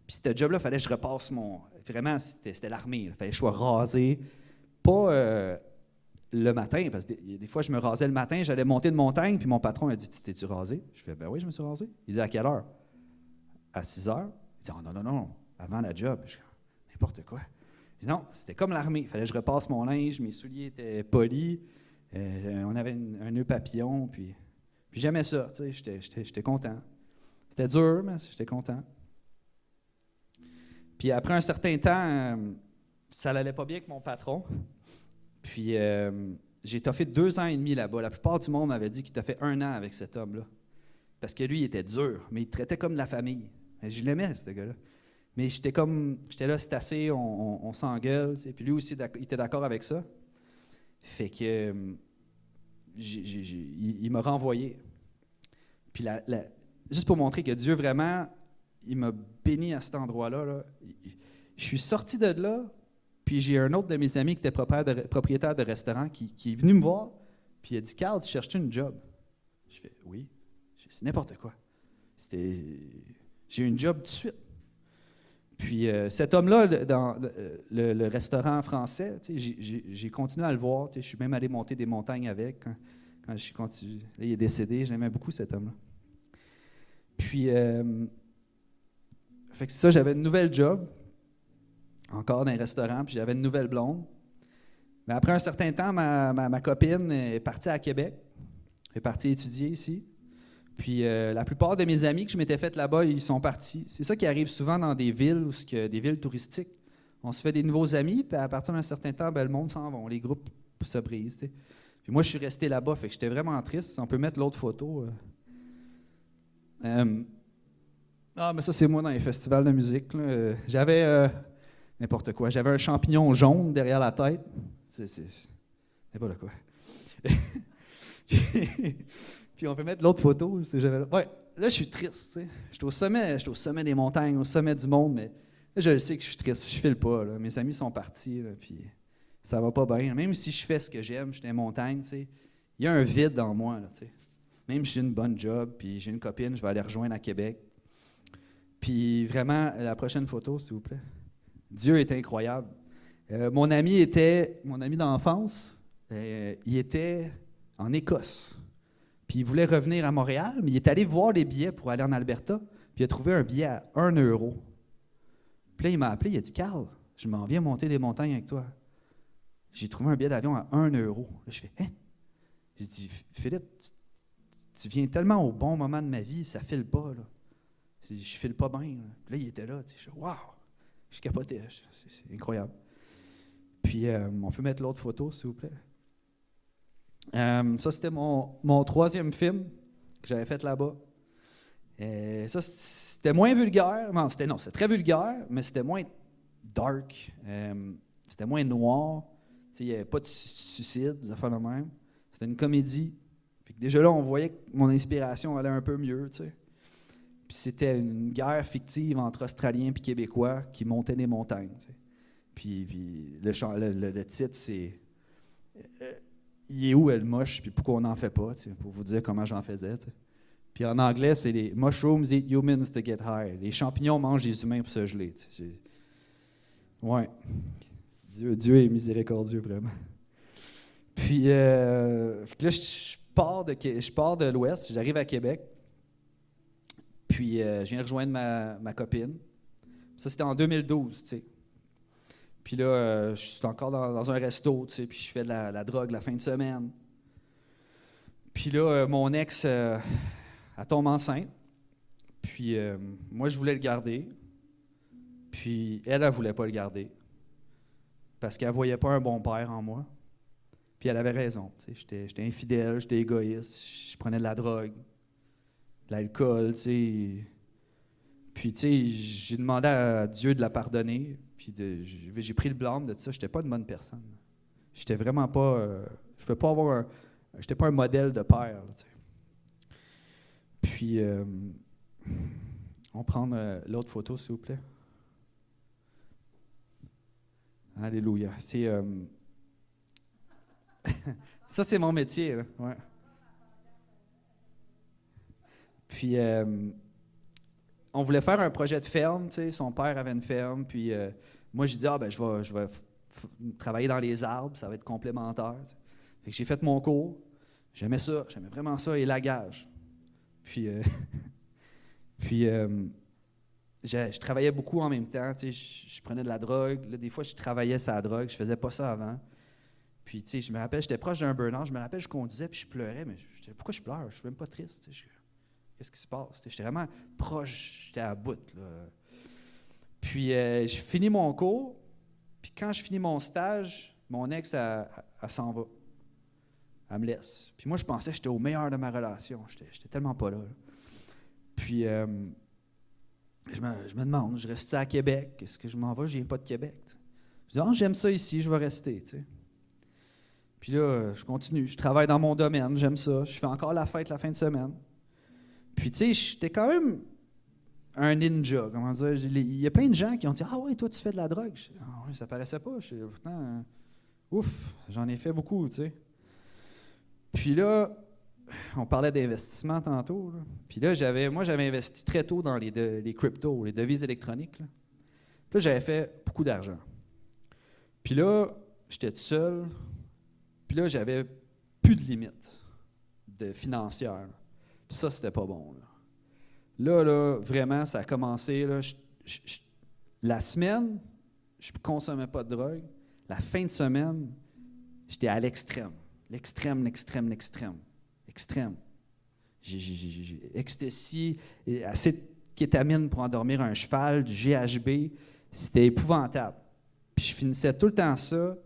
Puis ce job-là, il fallait que je repasse mon... Vraiment, c'était l'armée. Il fallait que je sois rasé. Pas le matin, parce que des fois, je me rasais le matin, j'allais monter de montagne, puis mon patron a dit, t'es-tu rasé? Je fais, ben oui, je me suis rasé. Il dit, à quelle heure? À 6 heures. Il dit, oh non, non, non, avant la job. Je dis, n'importe quoi. Je dis, non, c'était comme l'armée. Il fallait que je repasse mon linge, mes souliers étaient polis, on avait un nœud papillon, puis j'aimais ça, tu sais, j'étais content. C'était dur, mais j'étais content. Puis après un certain temps, ça n'allait pas bien avec mon patron. Puis j'ai toffé 2 ans et demi là-bas. La plupart du monde m'avait dit qu'il toffait 1 an avec cet homme-là. Parce que lui, il était dur, mais il traitait comme de la famille. Je l'aimais, ce gars-là. Mais j'étais là, c'est assez, on s'engueule. Tu sais. Puis lui aussi, il était d'accord avec ça. Fait que il m'a renvoyé. Puis juste pour montrer que Dieu, vraiment, il m'a béni à cet endroit-là. Là. Je suis sorti de là, puis j'ai un autre de mes amis qui était propriétaire de restaurant qui est venu me voir, puis il a dit, Carl, tu cherches une job? Je fais, oui. C'est n'importe quoi. J'ai eu une job tout de suite. Puis cet homme-là, dans le restaurant français, j'ai continué à le voir. Je suis même allé monter des montagnes avec. Quand je suis continué. Là, il est décédé. J'aimais beaucoup cet homme-là. Puis, fait que ça, j'avais une nouvelle job, encore dans un restaurant, puis j'avais une nouvelle blonde. Mais après un certain temps, ma copine est partie à Québec. Elle est partie étudier ici. Puis la plupart de mes amis que je m'étais fait là-bas, ils sont partis. C'est ça qui arrive souvent dans des villes, des villes touristiques. On se fait des nouveaux amis, puis à partir d'un certain temps, le monde s'en va, les groupes se brisent. T'sais. Puis moi, je suis resté là-bas, fait que j'étais vraiment triste. On peut mettre l'autre photo. Mais ça, c'est moi dans les festivals de musique. Là. J'avais n'importe quoi. J'avais un champignon jaune derrière la tête. C'est pas de quoi. Puis on peut mettre l'autre photo. Ouais, là, je suis triste. T'sais. J'étais au sommet des montagnes, au sommet du monde, mais là, je le sais que je suis triste. Je file pas. Là. Mes amis sont partis, là, puis ça va pas bien. Même si je fais ce que j'aime, je suis dans les montagnes, il y a un vide en moi. Là, même si j'ai une bonne job, puis j'ai une copine, je vais aller rejoindre à Québec. Puis vraiment, la prochaine photo, s'il vous plaît. Dieu est incroyable. Mon ami d'enfance, il était en Écosse. Puis il voulait revenir à Montréal, mais il est allé voir les billets pour aller en Alberta, puis il a trouvé un billet à 1 €. Puis là, il m'a appelé, il a dit « Carl, je m'en viens monter des montagnes avec toi. » J'ai trouvé un billet d'avion à 1 €. Là, je fais « Hein? » J'ai dit « Philippe, tu viens tellement au bon moment de ma vie, ça file pas, là. Je file pas bien. Là. Puis là, il était là, je dis « Wow! » Je capotais, c'est incroyable. Puis, on peut mettre l'autre photo, s'il vous plaît. Ça, c'était mon 3e film que j'avais fait là-bas. Ça, c'était moins vulgaire. Non, c'était très vulgaire, mais c'était moins dark. C'était moins noir. Il n'y avait pas de suicide, des affaires de même. C'était une comédie. Fait que déjà là, on voyait que mon inspiration allait un peu mieux. T'sais. Puis c'était une guerre fictive entre Australiens et Québécois qui montaient des montagnes. T'sais. Puis le titre, c'est il est où, elle moche, puis pourquoi on n'en fait pas, pour vous dire comment j'en faisais. T'sais. Puis en anglais, c'est les mushrooms eat humans to get high. Les champignons mangent les humains pour se geler. Ouais. Dieu est miséricordieux, vraiment. Puis là, je pars de l'Ouest, j'arrive à Québec. Puis je viens rejoindre ma copine. Ça, c'était en 2012, tu sais. Puis là, je suis encore dans un resto, tu sais, puis je fais de la drogue la fin de semaine. Puis là, mon ex, elle tombe enceinte. Puis moi, je voulais le garder. Puis elle ne voulait pas le garder. Parce qu'elle ne voyait pas un bon père en moi. Puis elle avait raison. Tu sais, j'étais infidèle, j'étais égoïste, je prenais de la drogue, de l'alcool, tu sais. Puis, tu sais, j'ai demandé à Dieu de la pardonner. Puis j'ai pris le blâme de ça. Je n'étais pas une bonne personne. J'étais vraiment pas... je peux pas avoir j'étais pas un modèle de père. Là, tu sais. Puis, On va prendre l'autre photo, s'il vous plaît. Alléluia. Ça, c'est mon métier, là. Ouais. Puis, on voulait faire un projet de ferme, tu sais. Son père avait une ferme, puis moi, j'ai dit, je vais travailler dans les arbres, ça va être complémentaire. T'sais. Fait que j'ai fait mon cours. J'aimais vraiment ça, élagage. Puis, je travaillais beaucoup en même temps, tu sais. Je prenais de la drogue. Là, des fois, je travaillais sur la drogue. Je faisais pas ça avant. Puis, tu sais, je me rappelle, j'étais proche d'un burn-out. Je me rappelle, je conduisais, puis je pleurais. Mais pourquoi je pleure? Je suis même pas triste, tu sais. Qu'est-ce qui se passe? J'étais vraiment proche, j'étais à bout, là. Puis, je finis mon cours. Puis, quand je finis mon stage, mon ex, elle s'en va. Elle me laisse. Puis, moi, je pensais que j'étais au meilleur de ma relation. J'étais tellement pas là. Puis, je me demande, je reste à Québec? Est-ce que je m'en vais? Je viens pas de Québec. T'sais. Je dis, j'aime ça ici, je vais rester. T'sais. Puis là, je continue. Je travaille dans mon domaine, j'aime ça. Je fais encore la fête la fin de semaine. Puis, tu sais, j'étais quand même un ninja, comment dire. Il y a plein de gens qui ont dit, ah ouais, toi, tu fais de la drogue. Ah ouais, ça paraissait pas. Pourtant, ouf, j'en ai fait beaucoup, tu sais. Puis là, on parlait d'investissement tantôt. Là. Puis là, j'avais investi très tôt dans les cryptos, les devises électroniques. Là. Puis là, j'avais fait beaucoup d'argent. Puis là, j'étais tout seul. Puis là, j'avais plus de limites financières. Puis ça, c'était pas bon. Là, vraiment, ça a commencé. Là, la semaine, je ne consommais pas de drogue. La fin de semaine, j'étais à l'extrême. L'extrême. J'ai ecstasy, assez de kétamine pour endormir un cheval, du GHB. C'était épouvantable. Puis je finissais tout le temps ça.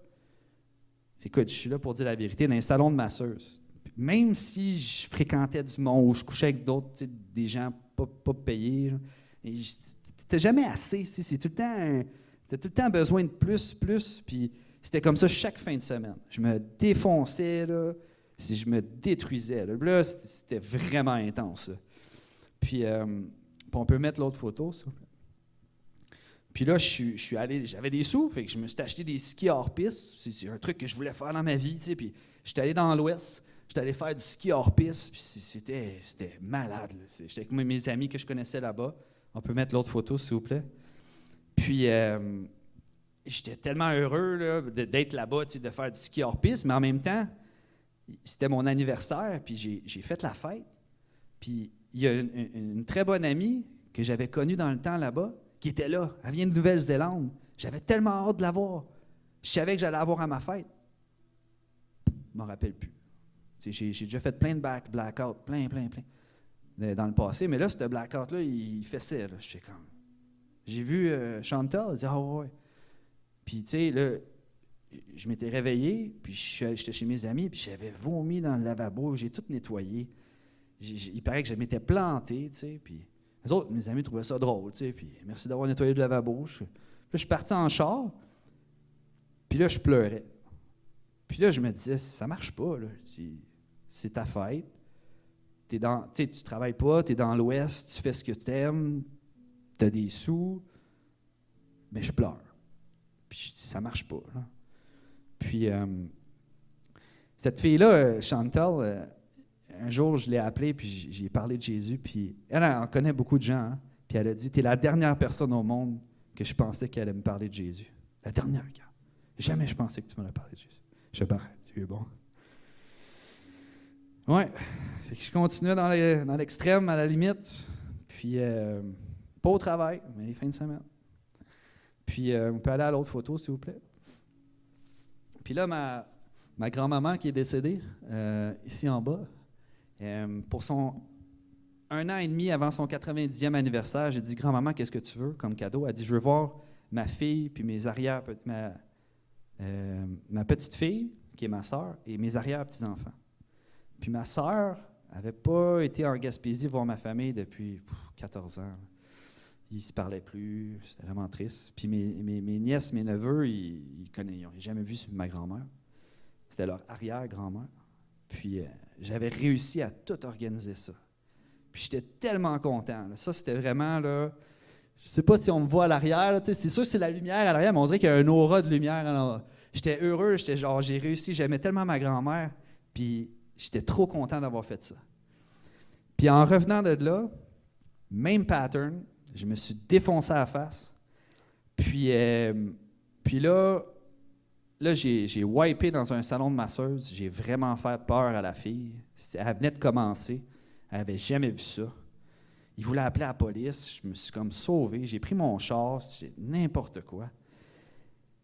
Écoute, je suis là pour dire la vérité, dans un salon de masseuse. Même si je fréquentais du monde ou je couchais avec d'autres, des gens pas payés, t'as jamais assez. T'as tout le temps besoin de plus. Puis c'était comme ça chaque fin de semaine. Je me défonçais, là, je me détruisais. Là, c'était vraiment intense. Ça. Puis, on peut mettre l'autre photo, ça. Puis là, je suis allé, j'avais des sous, fait que je me suis acheté des skis hors-piste. C'est un truc que je voulais faire dans ma vie, tu sais. Puis j'étais allé dans l'Ouest, j'étais allé faire du ski hors-piste, puis c'était malade. Là. J'étais avec mes amis que je connaissais là-bas. On peut mettre l'autre photo, s'il vous plaît. Puis j'étais tellement heureux là, d'être là-bas, tu sais, de faire du ski hors-piste, mais en même temps, c'était mon anniversaire, puis j'ai fait la fête. Puis il y a une très bonne amie que j'avais connue dans le temps là-bas, qui était là. Elle vient de Nouvelle-Zélande. J'avais tellement hâte de la voir. Je savais que j'allais la voir à ma fête. Je ne m'en rappelle plus. J'ai déjà fait plein de blackouts, plein, dans le passé. Mais là, ce blackout-là, il fessait. Là. J'ai vu Chantal, elle dit « Ah ouais. » Puis, tu sais, là, je m'étais réveillé, puis j'étais chez mes amis, puis j'avais vomi dans le lavabo, j'ai tout nettoyé. Il paraît que je m'étais planté, tu sais, puis... Les autres, mes amis trouvaient ça drôle, tu sais, puis merci d'avoir nettoyé le lavabo. Puis là, je suis parti en char, puis là, je pleurais. Puis là, je me disais, ça marche pas, là. C'est ta fête. Tu travailles pas, tu es dans l'Ouest, tu fais ce que tu aimes, tu as des sous, mais je pleure. Puis je dis, ça marche pas, là. Puis, cette fille-là, Chantal, un jour, je l'ai appelée, puis j'ai parlé de Jésus, puis elle en connaît beaucoup de gens, hein? Puis elle a dit, t'es la dernière personne au monde que je pensais qu'elle allait me parler de Jésus. La dernière, gars. Jamais je pensais que tu m'aurais parlé de Jésus. Je sais pas, Dieu est bon. Ouais, fait que je continuais dans l'extrême, à la limite, puis pas au travail, mais fin de semaine. Puis on peut aller à l'autre photo, s'il vous plaît. Puis là, ma grand-maman qui est décédée, ici en bas, pour son 1 an et demi avant son 90e anniversaire, j'ai dit « Grand-maman, qu'est-ce que tu veux comme cadeau? » Elle dit « Je veux voir ma fille, puis ma petite fille, qui est ma sœur, et mes arrière-petits-enfants. » Puis ma sœur n'avait pas été en Gaspésie voir ma famille depuis 14 ans. Ils ne se parlaient plus, c'était vraiment triste. Puis mes nièces, mes neveux, ils n'ont jamais vu ma grand-mère. C'était leur arrière-grand-mère. Puis j'avais réussi à tout organiser ça. Puis j'étais tellement content. Là. Ça, c'était vraiment, là, je sais pas si on me voit à l'arrière, là, c'est sûr que c'est la lumière à l'arrière, mais on dirait qu'il y a un aura de lumière. Alors, j'étais heureux, j'étais genre, j'ai réussi, j'aimais tellement ma grand-mère, puis j'étais trop content d'avoir fait ça. Puis en revenant de là, même pattern, je me suis défoncé à la face. Puis là, j'ai wipé dans un salon de masseuse. J'ai vraiment fait peur à la fille. Elle venait de commencer. Elle n'avait jamais vu ça. Il voulait appeler la police. Je me suis comme sauvé. J'ai pris mon char, n'importe quoi.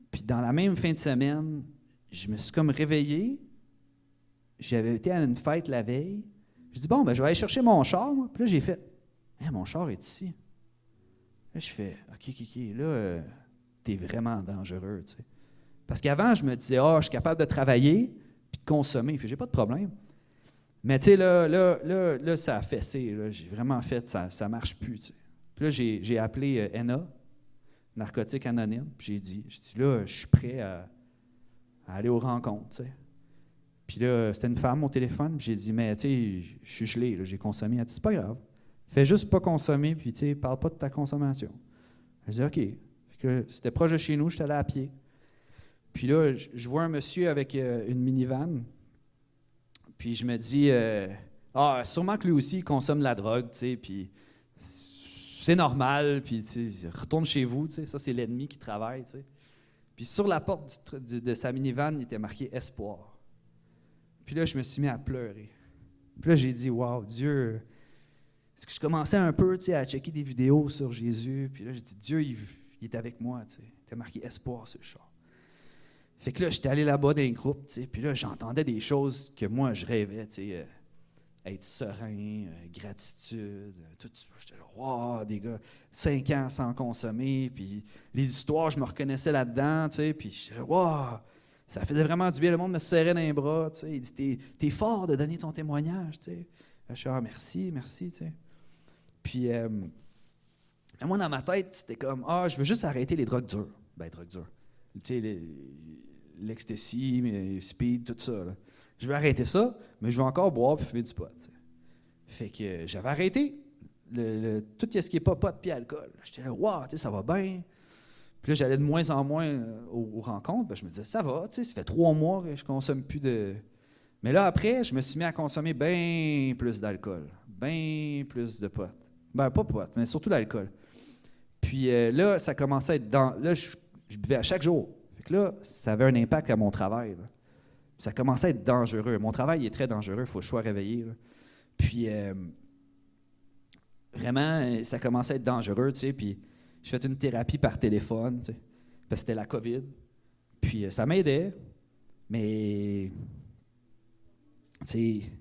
Puis dans la même fin de semaine, je me suis comme réveillé. J'avais été à une fête la veille. Je dis, bon, ben, je vais aller chercher mon char. Moi. Puis là, j'ai fait, mon char est ici. Là, je fais, OK, là, t'es vraiment dangereux, tu sais. Parce qu'avant, je me disais, je suis capable de travailler puis de consommer. J'ai pas de problème. Mais tu sais, là, ça a fessé. Là. J'ai vraiment fait, ça marche plus, tu sais. Puis là, j'ai appelé ENA, Narcotiques Anonymes, puis j'ai dit, là, je suis prêt à aller aux rencontres, tu sais. Puis là, c'était une femme au téléphone, puis j'ai dit, mais tu sais, je suis gelé, là, j'ai consommé. Elle dit, c'est pas grave. Fais juste pas consommer, puis tu sais, parle pas de ta consommation. Je dis, OK. C'était proche de chez nous, j'étais allé à pied. Puis là, je vois un monsieur avec une minivan, puis je me dis, sûrement que lui aussi, il consomme de la drogue, tu sais, puis c'est normal, puis tu sais, retourne chez vous, tu sais, ça c'est l'ennemi qui travaille, tu sais. Puis sur la porte de sa minivan, il était marqué « Espoir ». Puis là, je me suis mis à pleurer. Puis là, j'ai dit « Wow, Dieu ». Est-ce que je commençais un peu, tu sais, à checker des vidéos sur Jésus, puis là, j'ai dit « Dieu, il est avec moi, tu sais. » Il était marqué « Espoir » sur le char. Fait que là, j'étais allé là-bas dans un groupe, tu sais, puis là, j'entendais des choses que moi, je rêvais, tu sais, être serein, gratitude, tout ça. J'étais là, wow, des gars, 5 ans sans consommer, puis les histoires, je me reconnaissais là-dedans, tu sais, puis j'étais là, wow, ça faisait vraiment du bien, le monde me serrait dans les bras, tu sais, il dit, t'es fort de donner ton témoignage, tu sais. Je suis merci, tu sais. Puis, moi, dans ma tête, c'était comme, je veux juste arrêter les drogues dures. Ben, drogues dures. Tu sais, l'ecstasy, speed, tout ça. Là. Je vais arrêter ça, mais je vais encore boire et fumer du pot. T'sais. Fait que j'avais arrêté tout ce qui n'est pas pot puis alcool. J'étais là, wow, ça va bien. Puis là, j'allais de moins en moins aux rencontres. Ben, je me disais, ça va, ça fait 3 mois que je ne consomme plus de. Mais là, après, je me suis mis à consommer bien plus d'alcool, bien plus de pot. Ben, pas pot, mais surtout d'alcool. Puis là, ça commençait à être dans. Là, je buvais à chaque jour. Fait que là, ça avait un impact à mon travail. Là. Ça commençait à être dangereux. Mon travail est très dangereux, il faut que je sois réveillé. Là. Puis, vraiment, ça commençait à être dangereux, tu sais. Puis, je faisais une thérapie par téléphone, tu sais, parce que c'était la COVID. Puis, ça m'aidait, mais, tu sais,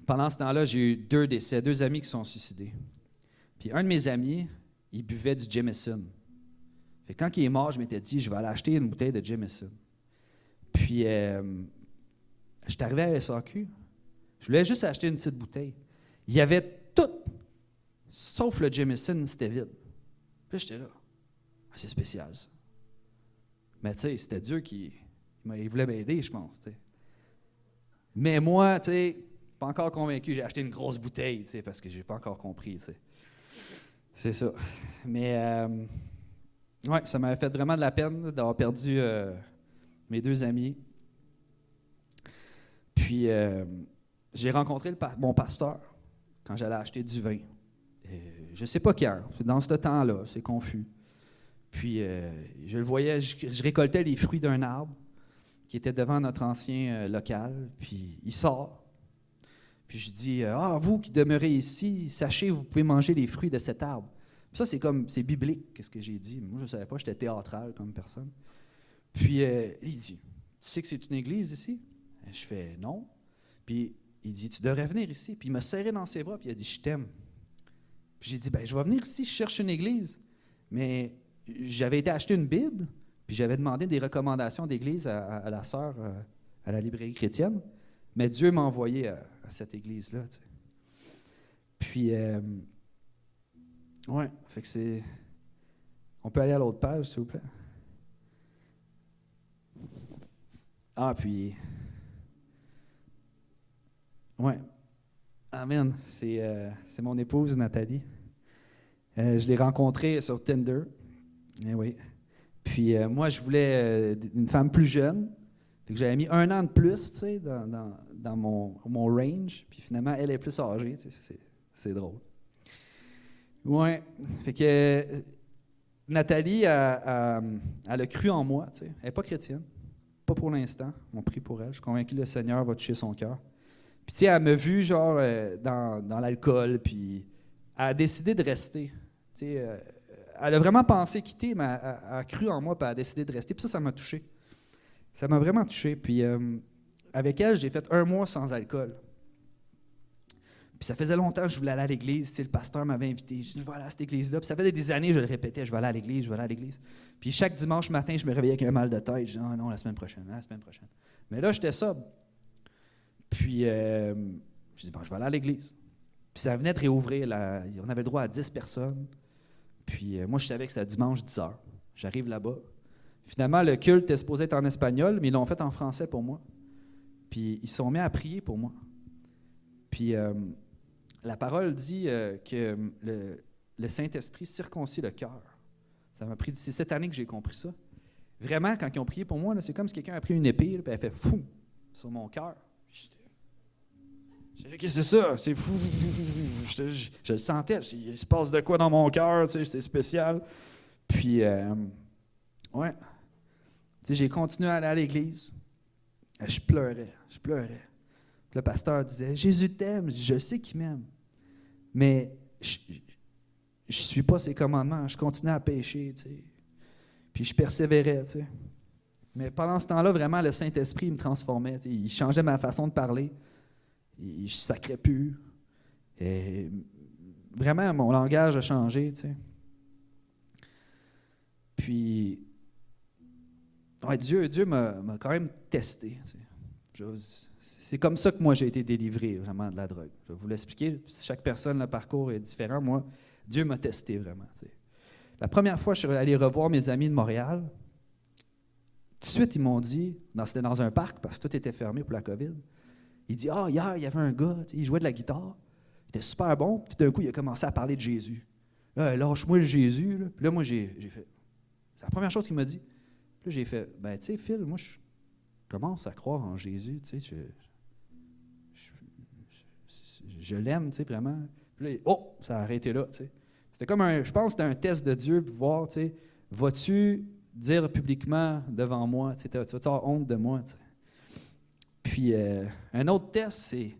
pendant ce temps-là, j'ai eu 2 décès, 2 amis qui sont suicidés. Puis, un de mes amis, il buvait du Jameson. Fait que quand il est mort, je m'étais dit, je vais aller acheter une bouteille de Jameson. Puis, je suis arrivé à la SAQ. Je voulais juste acheter une petite bouteille. Il y avait tout, sauf le Jameson, c'était vide. Puis j'étais là. C'est spécial, ça. Mais tu sais, c'était Dieu qui il voulait m'aider, je pense. T'sais. Mais moi, tu sais, pas encore convaincu, j'ai acheté une grosse bouteille, tu sais, parce que j'ai pas encore compris, tu sais. C'est ça. Mais, ouais, ça m'avait fait vraiment de la peine d'avoir perdu mes 2 amis. Puis, j'ai rencontré mon pasteur quand j'allais acheter du vin. Je ne sais pas quand, c'est dans ce temps-là, c'est confus. Puis, je le voyais, je récoltais les fruits d'un arbre qui était devant notre ancien local. Puis, il sort. Puis, je dis, vous qui demeurez ici, sachez, vous pouvez manger les fruits de cet arbre. Puis ça, c'est biblique, qu'est-ce que j'ai dit. Moi, je ne savais pas, j'étais théâtral comme personne. Puis, il dit, tu sais que c'est une église ici? Je fais, non. Puis, il dit, tu devrais venir ici. Puis, il m'a serré dans ses bras, puis il a dit, je t'aime. Puis, j'ai dit, je vais venir ici, je cherche une église. Mais j'avais été acheter une Bible, puis j'avais demandé des recommandations d'église à la sœur à la librairie chrétienne. Mais Dieu m'a envoyé à cette église-là. Tu sais. Puis, ouais, fait que c'est. On peut aller à l'autre page, s'il vous plaît. Puis. Ouais. Amen. C'est mon épouse, Nathalie. Je l'ai rencontrée sur Tinder. Eh oui. Puis moi, je voulais une femme plus jeune. Fait que j'avais mis 1 an de plus, tu sais, dans mon range. Puis finalement, elle est plus âgée. Tu sais, c'est drôle. Ouais. Fait que Nathalie, elle a cru en moi, tu sais. Elle n'est pas chrétienne. Pas pour l'instant. On prie pour elle. Je suis convaincu que le Seigneur va toucher son cœur. Puis tu sais, elle m'a vu genre dans l'alcool, puis elle a décidé de rester. Tu sais, elle a vraiment pensé quitter, mais elle a cru en moi, puis elle a décidé de rester. Puis ça m'a touché. Ça m'a vraiment touché. Puis avec elle, j'ai fait 1 mois sans alcool. Puis ça faisait longtemps que je voulais aller à l'église. Tu sais, le pasteur m'avait invité. Je dis, je vais aller à cette église-là. Puis ça faisait des années, je le répétais, je vais aller à l'église, je vais aller à l'église. Puis chaque dimanche matin, je me réveillais avec un mal de tête. Je dis, ah non, la semaine prochaine. Mais là, j'étais sobre. Puis je dis, bon, je vais aller à l'église. Puis ça venait de réouvrir. On avait le droit à 10 personnes. Puis moi, je savais que c'était dimanche 10 heures. J'arrive là-bas. Finalement, le culte était supposé être en espagnol, mais ils l'ont fait en français pour moi. Puis ils se sont mis à prier pour moi. Puis la parole dit que le Saint-Esprit circoncis le cœur. Ça m'a pris, c'est cette année que j'ai compris ça. Vraiment, quand ils ont prié pour moi, là, c'est comme si quelqu'un a pris une épée, là, puis elle fait fou sur mon cœur. Je disais, qu'est-ce que c'est ça? C'est fou. Je le sentais. Il se passe de quoi dans mon cœur? Tu sais, c'est spécial. Puis, ouais. Tu sais, j'ai continué à aller à l'église. Je pleurais. Puis le pasteur disait, Jésus t'aime. Je sais qu'il m'aime. Mais je ne suis pas ses commandements. Je continuais à pécher, tu sais. Puis je persévérais, tu sais. Mais pendant ce temps-là, vraiment, le Saint-Esprit me transformait. Tu sais. Il changeait ma façon de parler. Je ne sacrais plus. Et vraiment, mon langage a changé, tu sais. Puis, ouais, Dieu m'a quand même testé, tu sais. C'est comme ça que moi, j'ai été délivré, vraiment, de la drogue. Je vais vous l'expliquer. Chaque personne, le parcours est différent. Moi, Dieu m'a testé, vraiment, tu sais. La première fois, je suis allé revoir mes amis de Montréal. Tout de suite, ils m'ont dit, c'était dans un parc, parce que tout était fermé pour la COVID. Il dit, hier, il y avait un gars, il jouait de la guitare. Il était super bon. Puis d'un coup, il a commencé à parler de Jésus. Là, lâche-moi le Jésus. Là. Puis là, moi, j'ai fait. C'est la première chose qu'il m'a dit. Puis là, j'ai fait, ben, tu sais, Phil, moi, je commence à croire en Jésus. Tu sais, je l'aime, tu sais, vraiment. Puis là, ça a arrêté là, tu sais. C'était comme je pense que c'était un test de Dieu pour voir, tu sais, vas-tu dire publiquement devant moi, tu sais, tu vas avoir honte de moi, tu sais. Puis, un autre test, c'est,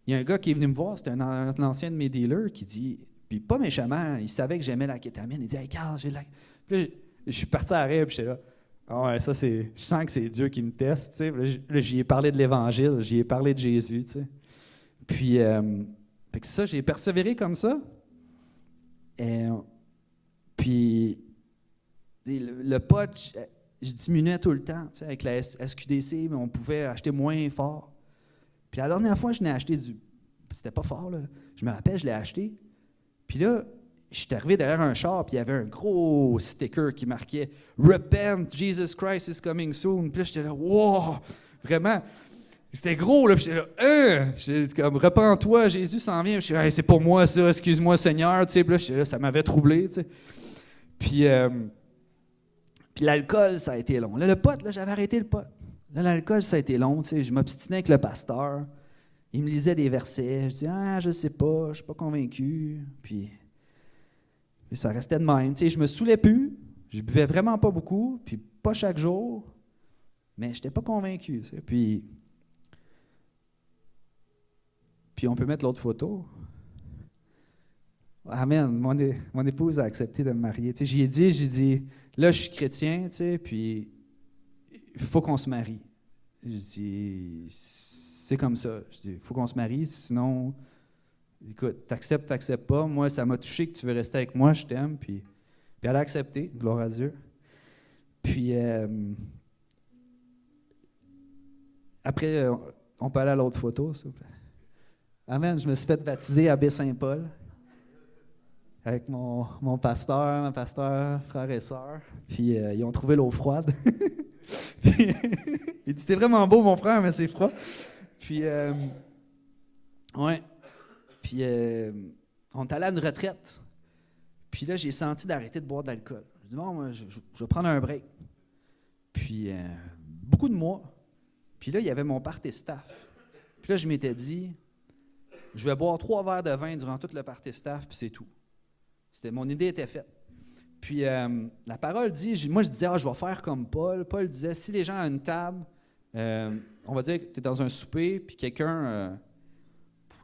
il y a un gars qui est venu me voir, c'était un ancien de mes dealers, qui dit, puis pas méchamment, il savait que j'aimais la kétamine, il dit, hey Carl, j'ai de la. Puis là, je suis parti à rêve, puis j'étais là, ah ouais, ça c'est, je sens que c'est Dieu qui me teste, tu sais. Là, j'y ai parlé de l'Évangile, j'y ai parlé de Jésus, tu sais. Puis, fait que ça, j'ai persévéré comme ça. Puis, le pot, je diminuais tout le temps, tu sais, avec la SQDC, mais on pouvait acheter moins fort. Puis la dernière fois, je n'ai acheté c'était pas fort, là. Je me rappelle, je l'ai acheté. Puis là, je suis arrivé derrière un char, puis il y avait un gros sticker qui marquait « Repent, Jesus Christ is coming soon ». Puis là, j'étais là « Wow! » Vraiment, c'était gros, là. Puis j'étais là « J'étais comme « Repens-toi, Jésus s'en vient ». Je suis hey, c'est pour moi ça, excuse-moi Seigneur », tu sais. Puis là, j'étais là, ça m'avait troublé, tu sais. Puis l'alcool, ça a été long. Là, le pot, là, j'avais arrêté le pot. Là, l'alcool, ça a été long, tu sais. Je m'obstinais avec le pasteur. Il me lisait des versets. Je disais, je sais pas, je suis pas convaincu. Puis ça restait de même. Tu sais, je me saoulais plus. Je buvais vraiment pas beaucoup, puis pas chaque jour. Mais je n'étais pas convaincu, tu sais. Puis on peut mettre l'autre photo. Amen. Mon épouse a accepté de me marier. Tu sais, j'ai dit, là, je suis chrétien, tu sais, puis il faut qu'on se marie. Je dis, c'est comme ça. Je dis, il faut qu'on se marie, sinon, écoute, t'acceptes pas. Moi, ça m'a touché que tu veux rester avec moi, je t'aime. Puis elle a accepté, gloire à Dieu. Puis, après, on peut aller à l'autre photo, s'il vous plaît. Amen. Je me suis fait baptiser à Baie-Saint-Paul. Avec mon pasteur, ma pasteur, frère et sœur. Puis ils ont trouvé l'eau froide. Puis, il dit, c'est vraiment beau, mon frère, mais c'est froid. Puis, ouais. Puis on est allé à une retraite. Puis là, j'ai senti d'arrêter de boire de l'alcool. Je dis, bon, moi, je vais prendre un break. Puis beaucoup de mois. Puis là, il y avait mon party staff. Puis là, je m'étais dit, je vais boire 3 verres de vin durant tout le party staff, puis c'est tout. Mon idée était faite. Puis la parole dit, moi je disais, je vais faire comme Paul. Paul disait, si les gens à une table, on va dire que tu es dans un souper, puis quelqu'un,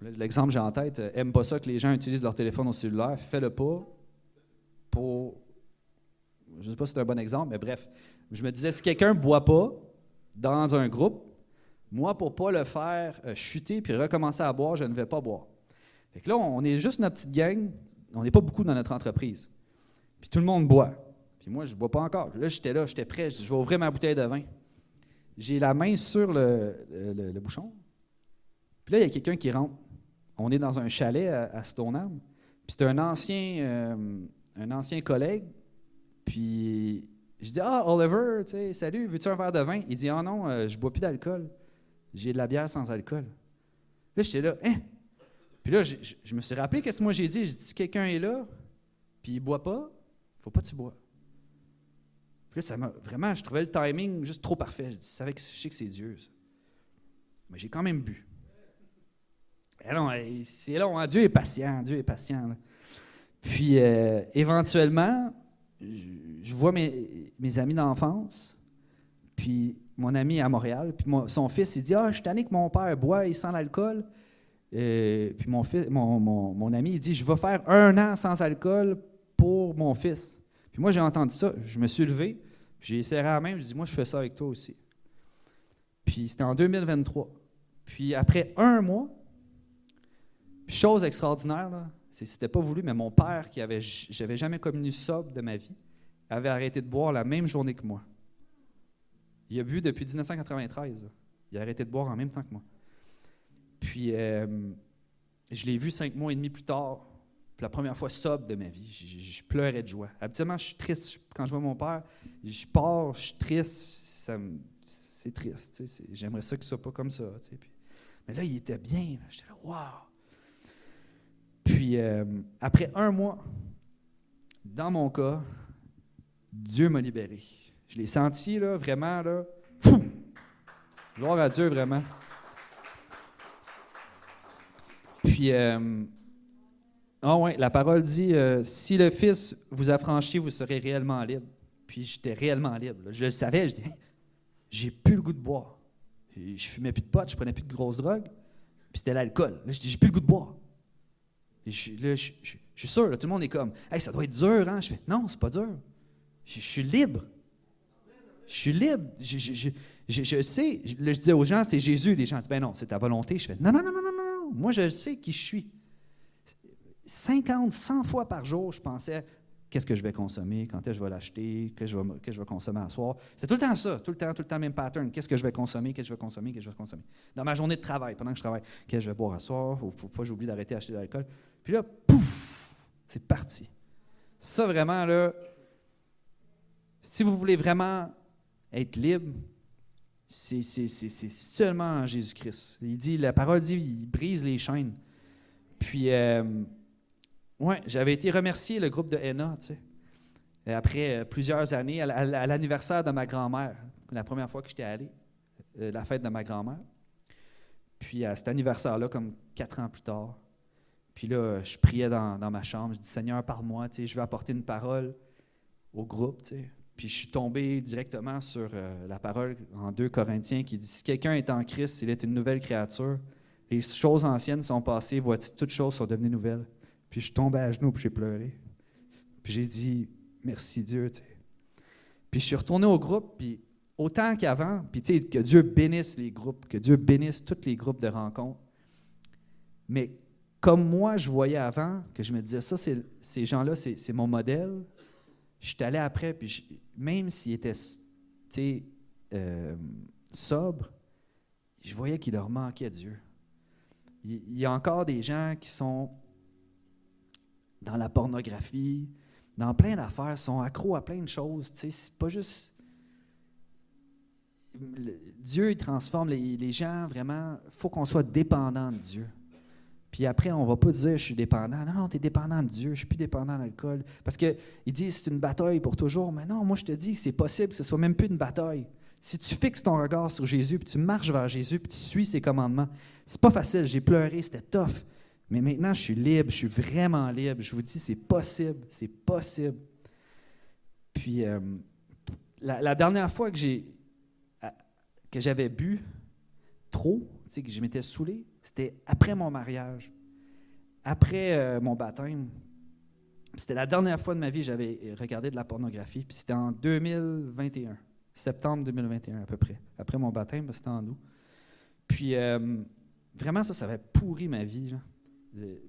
l'exemple que j'ai en tête, aime pas ça que les gens utilisent leur téléphone au cellulaire, fais-le pas pour, je ne sais pas si c'est un bon exemple, mais bref, je me disais, si quelqu'un ne boit pas dans un groupe, moi, pour ne pas le faire chuter puis recommencer à boire, je ne vais pas boire. Fait que là, on est juste notre petite gang, on n'est pas beaucoup dans notre entreprise. Puis tout le monde boit. Puis moi, je ne bois pas encore. Là, j'étais prêt, je dis, je vais ouvrir ma bouteille de vin. J'ai la main sur le bouchon. Puis là, il y a quelqu'un qui rentre. On est dans un chalet à Stoneham. Puis c'est un ancien collègue. Puis je dis, Oliver, tu sais, salut, veux-tu un verre de vin? Il dit, non, je ne bois plus d'alcool. J'ai de la bière sans alcool. Là, j'étais là, hein? Puis là, je me suis rappelé qu'est-ce que moi j'ai dit. J'ai dit, si quelqu'un est là, puis il ne boit pas, il ne faut pas que tu bois. Puis là, ça m'a vraiment, je trouvais le timing juste trop parfait. Je sais que c'est Dieu, ça. Mais j'ai quand même bu. Et non, c'est long, hein? Dieu est patient, là. Puis, éventuellement, je vois mes amis d'enfance, puis mon ami à Montréal, puis son fils, il dit, je suis tanné que mon père boit, il sent l'alcool. Puis mon ami, il dit, je vais faire 1 an sans alcool pour mon fils. Puis moi, j'ai entendu ça, je me suis levé, puis j'ai serré la main, je dis, moi, je fais ça avec toi aussi. Puis c'était en 2023. Puis après 1 mois, puis chose extraordinaire, là, c'était pas voulu, mais mon père, j'avais jamais connu sobre de ma vie, avait arrêté de boire la même journée que moi. Il a bu depuis 1993. Là. Il a arrêté de boire en même temps que moi. Puis, je l'ai vu 5 mois et demi plus tard, pour la première fois sobre de ma vie. Je pleurais de joie. Habituellement, je suis triste. Quand je vois mon père, je pars, je suis triste. C'est triste. J'aimerais ça qu'il ne soit pas comme ça. Mais là, il était bien. J'étais là, wow! Puis, après 1 mois, dans mon cas, Dieu m'a libéré. Je l'ai senti, là, vraiment, là, fou! Gloire à Dieu, vraiment. Puis, la parole dit, si le Fils vous affranchit, vous serez réellement libre. Puis, j'étais réellement libre. Là. Je le savais, je dis, j'ai plus le goût de boire. Je fumais plus de pot, je prenais plus de grosses drogues. Puis, c'était l'alcool. Là, je dis, j'ai plus le goût de boire. Et je suis sûr, là, tout le monde est comme, hey, ça doit être dur, hein? Je fais, non, c'est pas dur. Je suis libre. Je suis libre. Je sais. Là, je disais aux gens, c'est Jésus. Les gens disent, ben non, c'est ta volonté. Je fais, non. Moi, je sais qui je suis. 50, 100 fois par jour, je pensais, qu'est-ce que je vais consommer, quand est-ce que je vais l'acheter, qu'est-ce que je vais consommer à soir. C'est tout le temps ça, tout le temps le même pattern. Qu'est-ce que je vais consommer. Dans ma journée de travail, pendant que je travaille, qu'est-ce que je vais boire à soir, il ne faut pas que j'oublie d'arrêter d'acheter de l'alcool. Puis là, pouf, c'est parti. Ça, vraiment, là, si vous voulez vraiment être libre, c'est seulement en Jésus-Christ. La parole dit, il brise les chaînes. Puis, j'avais été remercié, le groupe de Henna, tu sais, après plusieurs années, à l'anniversaire de ma grand-mère, la première fois que j'étais allé, la fête de ma grand-mère. Puis, à cet anniversaire-là, comme 4 ans plus tard, puis là, je priais dans ma chambre, je dis, Seigneur, parle-moi, tu sais, je veux apporter une parole au groupe, tu sais. Puis je suis tombé directement sur la parole en 2 Corinthiens qui dit « Si quelqu'un est en Christ, il est une nouvelle créature. Les choses anciennes sont passées, voici, toutes choses sont devenues nouvelles. » Puis je suis tombé à genoux, puis j'ai pleuré. Puis j'ai dit « Merci Dieu. » tu sais. Puis je suis retourné au groupe, puis autant qu'avant, puis tu sais, que Dieu bénisse les groupes, que Dieu bénisse tous les groupes de rencontres. Mais comme moi, je voyais avant, que je me disais, ça, ces gens-là, c'est mon modèle. Je suis allé après, puis même s'il était sobre, je voyais qu'il leur manquait Dieu. Il y a encore des gens qui sont dans la pornographie, dans plein d'affaires, sont accros à plein de choses. C'est pas juste... Dieu, il transforme les gens, vraiment. Il faut qu'on soit dépendant de Dieu. Puis après, on ne va pas dire je suis dépendant. Non, non, tu es dépendant de Dieu, je ne suis plus dépendant d'alcool. Parce qu'il dit c'est une bataille pour toujours. Mais non, moi je te dis que c'est possible que ce ne soit même plus une bataille. Si tu fixes ton regard sur Jésus, puis tu marches vers Jésus, puis tu suis ses commandements, c'est pas facile. J'ai pleuré, c'était tough. Mais maintenant, je suis libre, je suis vraiment libre. Je vous dis, c'est possible, c'est possible. Puis la dernière fois que j'avais bu trop, tu sais, que je m'étais saoulé, c'était après mon mariage, après mon baptême. C'était la dernière fois de ma vie que j'avais regardé de la pornographie. Puis c'était en 2021, septembre 2021 à peu près. Après mon baptême, c'était en août. Puis vraiment, ça avait pourri ma vie. Genre.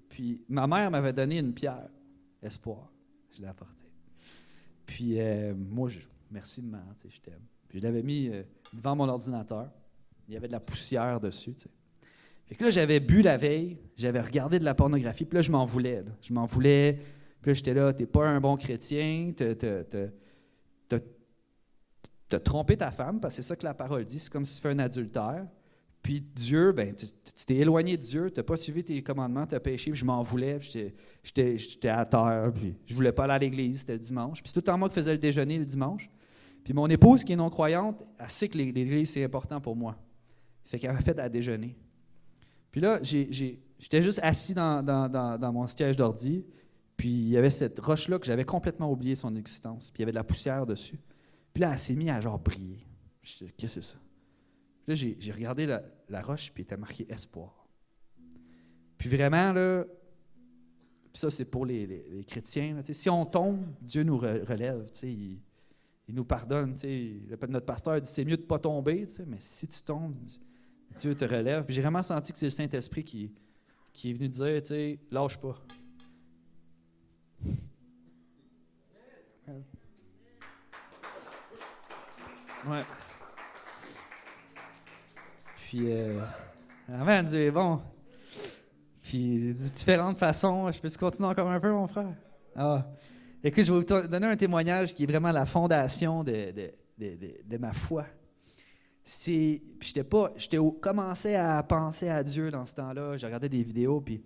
Puis ma mère m'avait donné une pierre, espoir. Je l'ai apportée. Puis moi, merci maman, tu sais, je t'aime. Puis je l'avais mis devant mon ordinateur. Il y avait de la poussière dessus, tu sais. Fait que là, j'avais bu la veille, j'avais regardé de la pornographie, puis là, je m'en voulais. Là. Je m'en voulais. Puis là, j'étais là, t'es pas un bon chrétien, t'as trompé ta femme, parce que c'est ça que la parole dit, c'est comme si tu fais un adultère. Puis Dieu, ben, tu t'es éloigné de Dieu, tu n'as pas suivi tes commandements, tu as péché, puis je m'en voulais, puis j'étais à terre, puis je voulais pas aller à l'église, c'était le dimanche. Puis c'est tout le temps moi qui faisais le déjeuner le dimanche. Puis mon épouse, qui est non-croyante, elle sait que l'église, c'est important pour moi. Fait qu'elle m'a fait à déjeuner. Puis là, j'étais juste assis dans mon siège d'ordi, puis il y avait cette roche-là que j'avais complètement oublié son existence, puis il y avait de la poussière dessus. Puis là, elle s'est mise à genre briller. Je dis, qu'est-ce que c'est ça? Puis là, j'ai regardé la roche, puis il était marqué « Espoir ». Puis vraiment, là, puis ça, c'est pour les chrétiens. Là, si on tombe, Dieu nous relève. Il nous pardonne. Notre pasteur dit « C'est mieux de ne pas tomber », mais si tu tombes, Dieu te relève. Puis j'ai vraiment senti que c'est le Saint-Esprit qui est venu dire « Lâche pas ». Ouais. Puis, avant, Dieu est bon. Puis, de différentes façons, je peux-tu continuer encore un peu, mon frère? Ah. Écoute, je vais vous donner un témoignage qui est vraiment la fondation de ma foi. Puis, j'étais commencé à penser à Dieu dans ce temps-là. Je regardais des vidéos, puis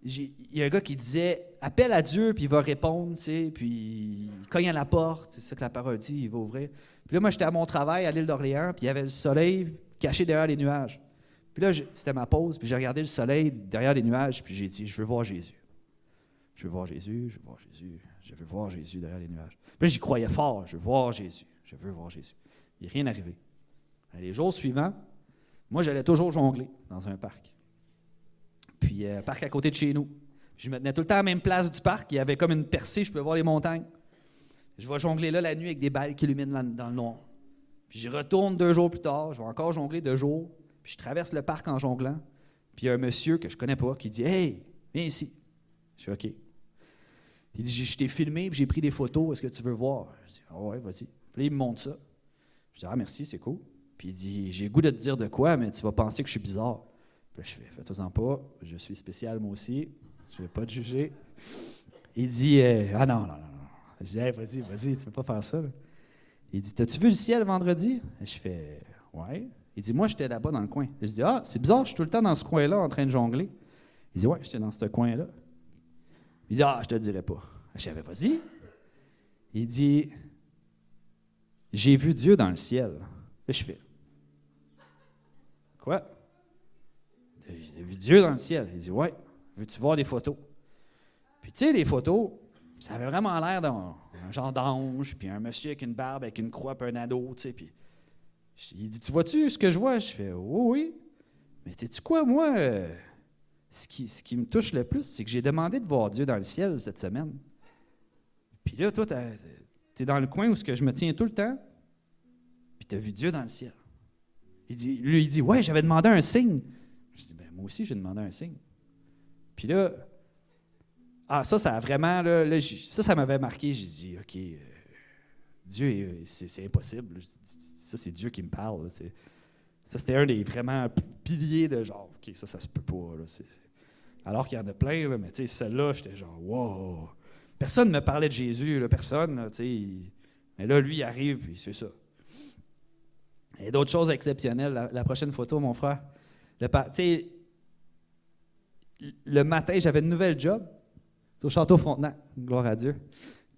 il y a un gars qui disait « Appelle à Dieu, puis il va répondre, tu sais, puis il cogne à la porte. » C'est ça que la parole dit, il va ouvrir. Puis là, moi, j'étais à mon travail à l'île d'Orléans, puis il y avait le soleil caché derrière les nuages. Puis là, c'était ma pause, puis j'ai regardé le soleil derrière les nuages, puis j'ai dit « Je veux voir Jésus. Je veux voir Jésus, je veux voir Jésus, je veux voir Jésus derrière les nuages. » Puis là, j'y croyais fort, je veux voir Jésus, je veux voir Jésus. Il n'est rien arrivé. Les jours suivants, moi, j'allais toujours jongler dans un parc. Puis, parc à côté de chez nous. Puis je me tenais tout le temps à la même place du parc. Il y avait comme une percée, je pouvais voir les montagnes. Je vais jongler là la nuit avec des balles qui illuminent dans le noir. Puis j'y retourne 2 jours plus tard. Je vais encore jongler 2 jours. Puis je traverse le parc en jonglant. Puis il y a un monsieur que je connais pas qui dit « Hey, viens ici. » Je suis « OK. » Il dit « Je t'ai filmé puis j'ai pris des photos. Est-ce que tu veux voir? » Je dis « Ah ouais, vas-y. » Puis là, il me montre ça. Je dis « Ah, merci, c'est cool. » Puis il dit « J'ai le goût de te dire de quoi, mais tu vas penser que je suis bizarre. » Puis là, je fais « Fais-toi-en pas. Je suis spécial, moi aussi. Je ne vais pas te juger. » Il dit « Ah non. » Je dis « Hey, vas-y, tu ne peux pas faire ça. » Il dit « T'as-tu vu le ciel vendredi? » Je fais « Ouais. » Il dit « Moi, j'étais là-bas dans le coin. » Je dis « Ah, c'est bizarre, je suis tout le temps dans ce coin-là en train de jongler. » Il dit « Ouais, j'étais dans ce coin-là. » Il dit « Ah, je te le dirai pas. » Je dis « Vas-y. » Il dit « J'ai vu Dieu dans le ciel. » Là, je fais « Quoi? J'ai vu Dieu dans le ciel. » Il dit « Ouais. Veux-tu voir des photos? » Puis tu sais, les photos, ça avait vraiment l'air d'un genre d'ange, puis un monsieur avec une barbe, avec une croix, puis un ado, tu sais. Puis il dit « Tu vois-tu ce que je vois? » Je fais « Oui. » Mais sais-tu quoi, moi, ce qui me touche le plus, c'est que j'ai demandé de voir Dieu dans le ciel cette semaine. Puis là, toi, t'es dans le coin où je me tiens tout le temps, puis t'as vu Dieu dans le ciel. Il dit « Ouais, j'avais demandé un signe. » Je dis « Ben, moi aussi, j'ai demandé un signe. » Puis là, ça a vraiment, ça m'avait marqué. J'ai dit « OK, Dieu, c'est impossible. Ça, c'est Dieu qui me parle. » Ça, c'était un des vraiment piliers de genre « OK, ça se peut pas. » Alors qu'il y en a plein, là, mais tu sais, celle-là, j'étais genre « Wow! » Personne ne me parlait de Jésus, là, personne. Là, mais là, lui, il arrive, puis c'est ça. Il y a d'autres choses exceptionnelles. La prochaine photo, mon frère. le matin, j'avais une nouvelle job. C'est au Château Frontenac, gloire à Dieu.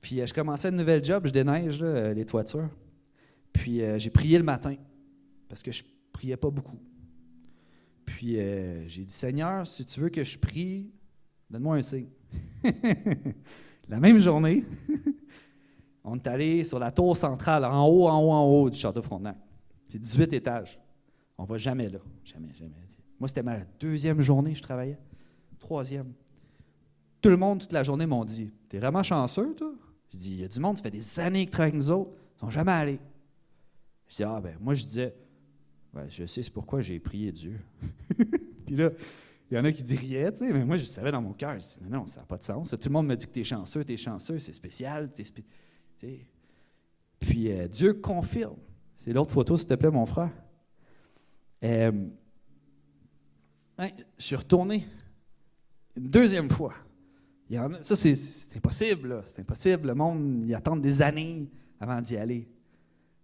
Puis je commençais une nouvelle job, je déneige là, les toitures. Puis j'ai prié le matin, parce que je priais pas beaucoup. Puis j'ai dit, Seigneur, si tu veux que je prie, donne-moi un signe. La même journée, on est allé sur la tour centrale, en haut du Château Frontenac. C'est 18 étages. On ne va jamais là. Jamais. Moi, c'était ma 2e journée, je travaillais. 3e. Tout le monde, toute la journée, m'ont dit, t'es vraiment chanceux, toi? Je dis, il y a du monde, ça fait des années qu'ils travaillent avec nous autres, ils ne sont jamais allés. Je dis, moi, je disais, ouais, je sais, c'est pourquoi j'ai prié Dieu. Puis là, il y en a qui riaient, tu sais, mais moi, je savais dans mon cœur, je dis, non, ça n'a pas de sens. Tout le monde me dit que t'es chanceux, c'est spécial, Puis Dieu confirme. C'est l'autre photo, s'il te plaît, mon frère. Je suis retourné une 2e fois. Ça, c'est impossible, là. C'est impossible. Le monde, il attend des années avant d'y aller.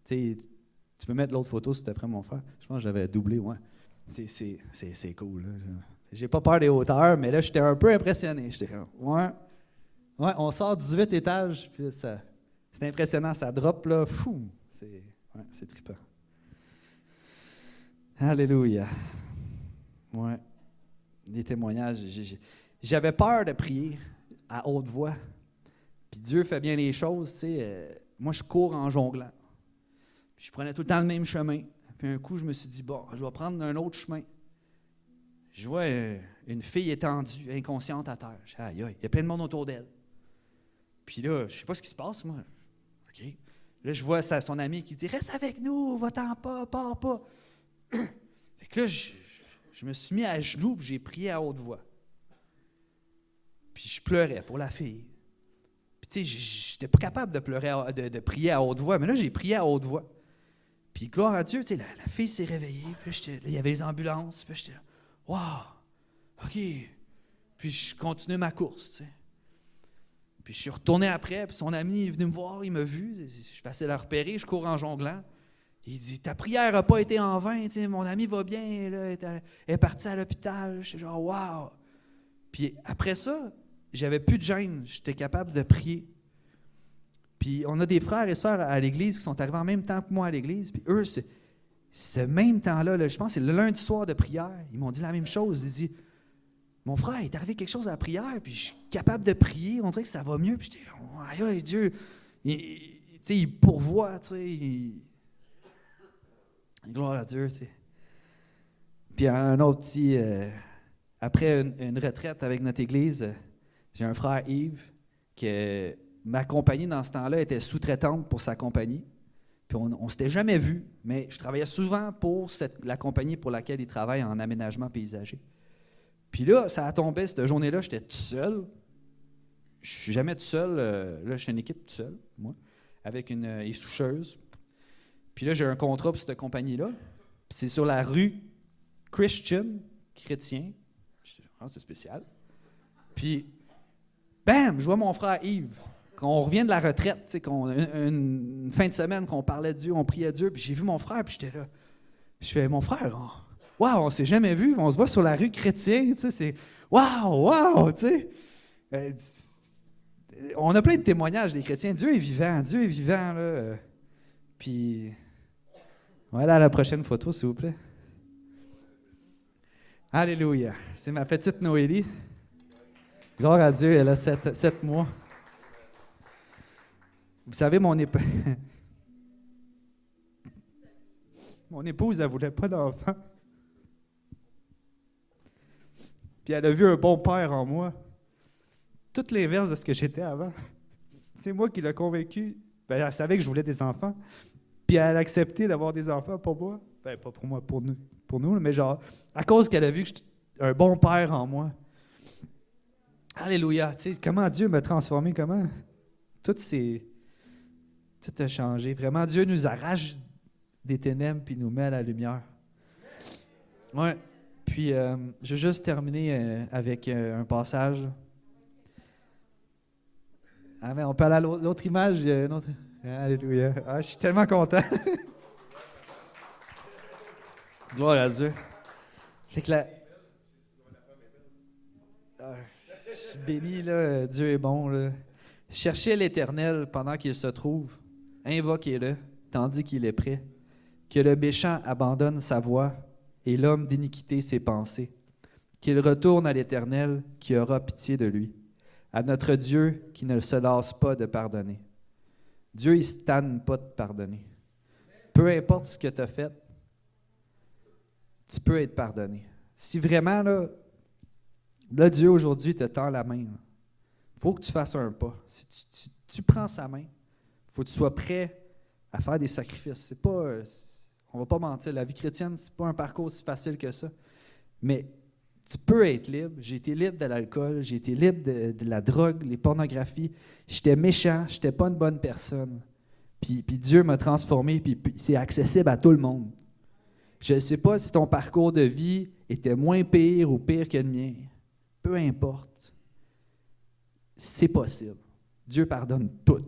Tu peux mettre l'autre photo, s'il te plaît, mon frère. Je pense que j'avais doublé, ouais. C'est cool, là. J'ai pas peur des hauteurs, mais là, j'étais un peu impressionné. J'étais comme, ouais, on sort 18 étages, puis là, c'est impressionnant, ça drop, là, fou. C'est trippant. Alléluia. Ouais. Des témoignages. J'avais peur de prier à haute voix. Puis Dieu fait bien les choses, tu sais. Moi, je cours en jonglant. Puis je prenais tout le temps le même chemin. Puis un coup, je me suis dit, bon, je vais prendre un autre chemin. Je vois une fille étendue, inconsciente à terre. Je dis, aïe, il y a plein de monde autour d'elle. Puis là, je ne sais pas ce qui se passe, moi. OK. Là, je vois son ami qui dit, reste avec nous, va-t'en pas, pars pas. Fait que là, je me suis mis à genoux et j'ai prié à haute voix. Puis je pleurais pour la fille. Puis tu sais, j'étais pas capable de pleurer, de prier à haute voix, mais là, j'ai prié à haute voix. Puis gloire à Dieu, tu sais, la fille s'est réveillée, puis là, il y avait les ambulances, puis j'étais là, wow, OK. Puis je continue ma course, tu sais. Puis je suis retourné après, puis son ami est venu me voir, il m'a vu, je suis facile à repérer, je cours en jonglant. Il dit, ta prière n'a pas été en vain, tu sais, mon ami va bien, là, elle est partie à l'hôpital. Je suis genre, wow. Puis après ça, j'avais plus de gêne, j'étais capable de prier. Puis on a des frères et sœurs à l'église qui sont arrivés en même temps que moi à l'église. Puis eux, ce même temps-là, je pense que c'est le lundi soir de prière, ils m'ont dit la même chose. Ils disent, mon frère, il est arrivé quelque chose à la prière, puis je suis capable de prier, on dirait que ça va mieux. Puis j'étais, aïe, Dieu, il pourvoit, tu sais. Gloire à Dieu, tu sais. Puis un autre petit, après une retraite avec notre église, j'ai un frère Yves qui... Ma compagnie, dans ce temps-là, était sous-traitante pour sa compagnie. Puis on ne s'était jamais vus, mais je travaillais souvent pour la compagnie pour laquelle il travaille en aménagement paysager. Puis là, ça a tombé, cette journée-là, j'étais tout seul. Je ne suis jamais tout seul. Là, je suis une équipe tout seul, moi, avec une essoucheuse. Puis là, j'ai un contrat pour cette compagnie-là. Puis c'est sur la rue Christian, chrétien. C'est spécial. Puis, bam, je vois mon frère Yves. On revient de la retraite, tu sais, une fin de semaine qu'on parlait de Dieu, on priait Dieu, puis j'ai vu mon frère, puis j'étais là. Je fais, mon frère, wow, on s'est jamais vu, on se voit sur la rue chrétien, tu sais, c'est wow, tu sais. On a plein de témoignages des chrétiens. Dieu est vivant, là. Puis, voilà la prochaine photo, s'il vous plaît. Alléluia. C'est ma petite Noélie. Gloire à Dieu, elle a 7 mois. Vous savez, mon épouse, elle ne voulait pas d'enfant. Puis elle a vu un bon père en moi. Tout l'inverse de ce que j'étais avant. C'est moi qui l'ai convaincu. Ben, elle savait que je voulais des enfants. Puis elle a accepté d'avoir des enfants pour moi. Ben, pas pour moi, pour nous, mais genre, à cause qu'elle a vu que j'étais un bon père en moi. Alléluia. Tu sais, comment Dieu m'a transformé, comment tout a changé. Vraiment, Dieu nous arrache des ténèbres puis nous met à la lumière. Ouais. Puis, je vais juste terminer avec un passage. Ah, mais on peut aller à l'autre image. Alléluia. Ah, je suis tellement content. Gloire à Dieu. Fait que suis béni, là, Dieu est bon. Là. Cherchez l'Éternel pendant qu'il se trouve. Invoquez-le, tandis qu'il est prêt. Que le méchant abandonne sa voie et l'homme d'iniquité ses pensées. Qu'il retourne à l'Éternel qui aura pitié de lui. À notre Dieu qui ne se lasse pas de pardonner. Dieu, il ne se tanne pas de pardonner. Peu importe ce que tu as fait, tu peux être pardonné. Si vraiment, là Dieu aujourd'hui te tend la main, il faut que tu fasses un pas. Si tu prends sa main, il faut que tu sois prêt à faire des sacrifices. C'est pas, on ne va pas mentir, la vie chrétienne, ce n'est pas un parcours aussi facile que ça. Mais tu peux être libre. J'ai été libre de l'alcool, j'ai été libre de la drogue, les pornographies. J'étais méchant, je n'étais pas une bonne personne. Puis Dieu m'a transformé, puis c'est accessible à tout le monde. Je ne sais pas si ton parcours de vie était moins pire ou pire que le mien. Peu importe. C'est possible. Dieu pardonne tout.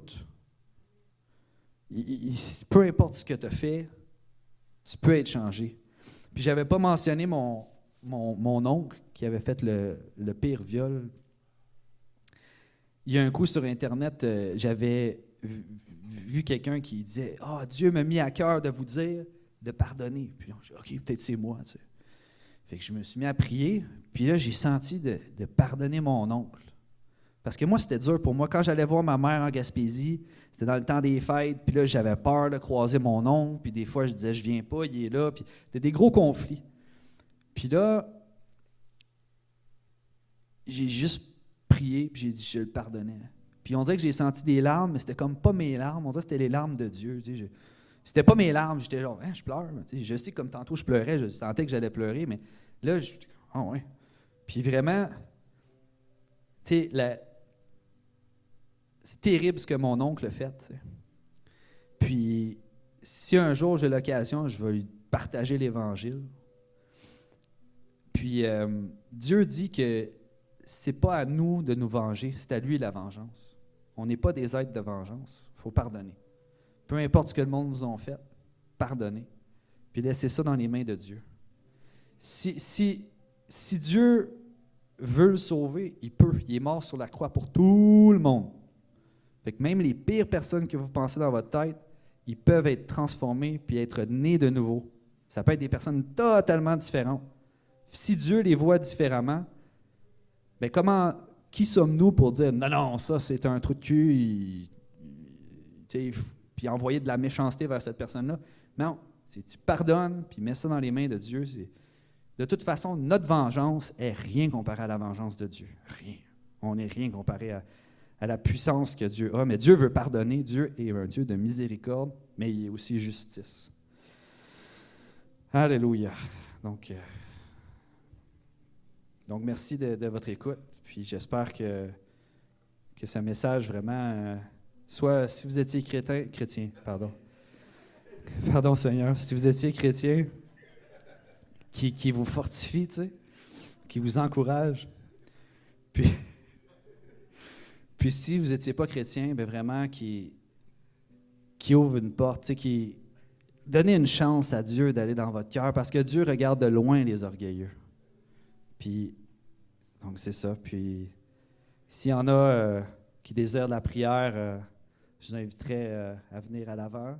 Peu importe ce que tu as fait, tu peux être changé. Puis je n'avais pas mentionné mon oncle qui avait fait le pire viol. Il y a un coup sur Internet, j'avais vu quelqu'un qui disait « Ah, Dieu m'a mis à cœur de vous dire de pardonner. » Puis je dis « OK, peut-être c'est moi. » tu sais. Fait que je me suis mis à prier, puis là, j'ai senti de pardonner mon oncle. Parce que moi, c'était dur pour moi. Quand j'allais voir ma mère en Gaspésie, c'était dans le temps des fêtes, puis là, j'avais peur de croiser mon oncle, puis des fois, je disais « Je viens pas, il est là. » Puis c'était des gros conflits. Puis là, j'ai juste prié, puis j'ai dit je le pardonnais. Puis on dirait que j'ai senti des larmes, mais c'était comme pas mes larmes, on dirait que c'était les larmes de Dieu. Tu sais, c'était pas mes larmes, j'étais genre, hein, je pleure. Tu sais, je sais que comme tantôt je pleurais, je sentais que j'allais pleurer, mais là, oh ouais. Puis vraiment, tu sais, c'est terrible ce que mon oncle a fait. Tu sais. Puis, si un jour j'ai l'occasion, je vais lui partager l'Évangile. Puis, Dieu dit que c'est pas à nous de nous venger, c'est à lui la vengeance. On n'est pas des êtres de vengeance. Il faut pardonner. Peu importe ce que le monde nous a fait, pardonnez. Puis laissez ça dans les mains de Dieu. Si Dieu veut le sauver, il peut. Il est mort sur la croix pour tout le monde. Fait que même les pires personnes que vous pensez dans votre tête, ils peuvent être transformés puis être nés de nouveau. Ça peut être des personnes totalement différentes. Si Dieu les voit différemment, bien qui sommes-nous pour dire « Non, non, ça c'est un trou de cul », puis envoyer de la méchanceté vers cette personne-là. Non, tu pardonnes, puis mets ça dans les mains de Dieu. De toute façon, notre vengeance est rien comparé à la vengeance de Dieu. Rien. On n'est rien comparé à la puissance que Dieu a. Mais Dieu veut pardonner. Dieu est un Dieu de miséricorde, mais il est aussi justice. Alléluia. Donc merci de votre écoute. Puis j'espère que ce message vraiment, soit si vous étiez chrétien, pardon Seigneur, si vous étiez chrétien, qui vous fortifie, tu sais, qui vous encourage. Puis si vous n'étiez pas chrétien, bien vraiment qui ouvre une porte, tu sais, qui donnez une chance à Dieu d'aller dans votre cœur, parce que Dieu regarde de loin les orgueilleux. Puis, donc c'est ça. Puis, s'il y en a qui désirent de la prière, je vous inviterai à venir à l'avant.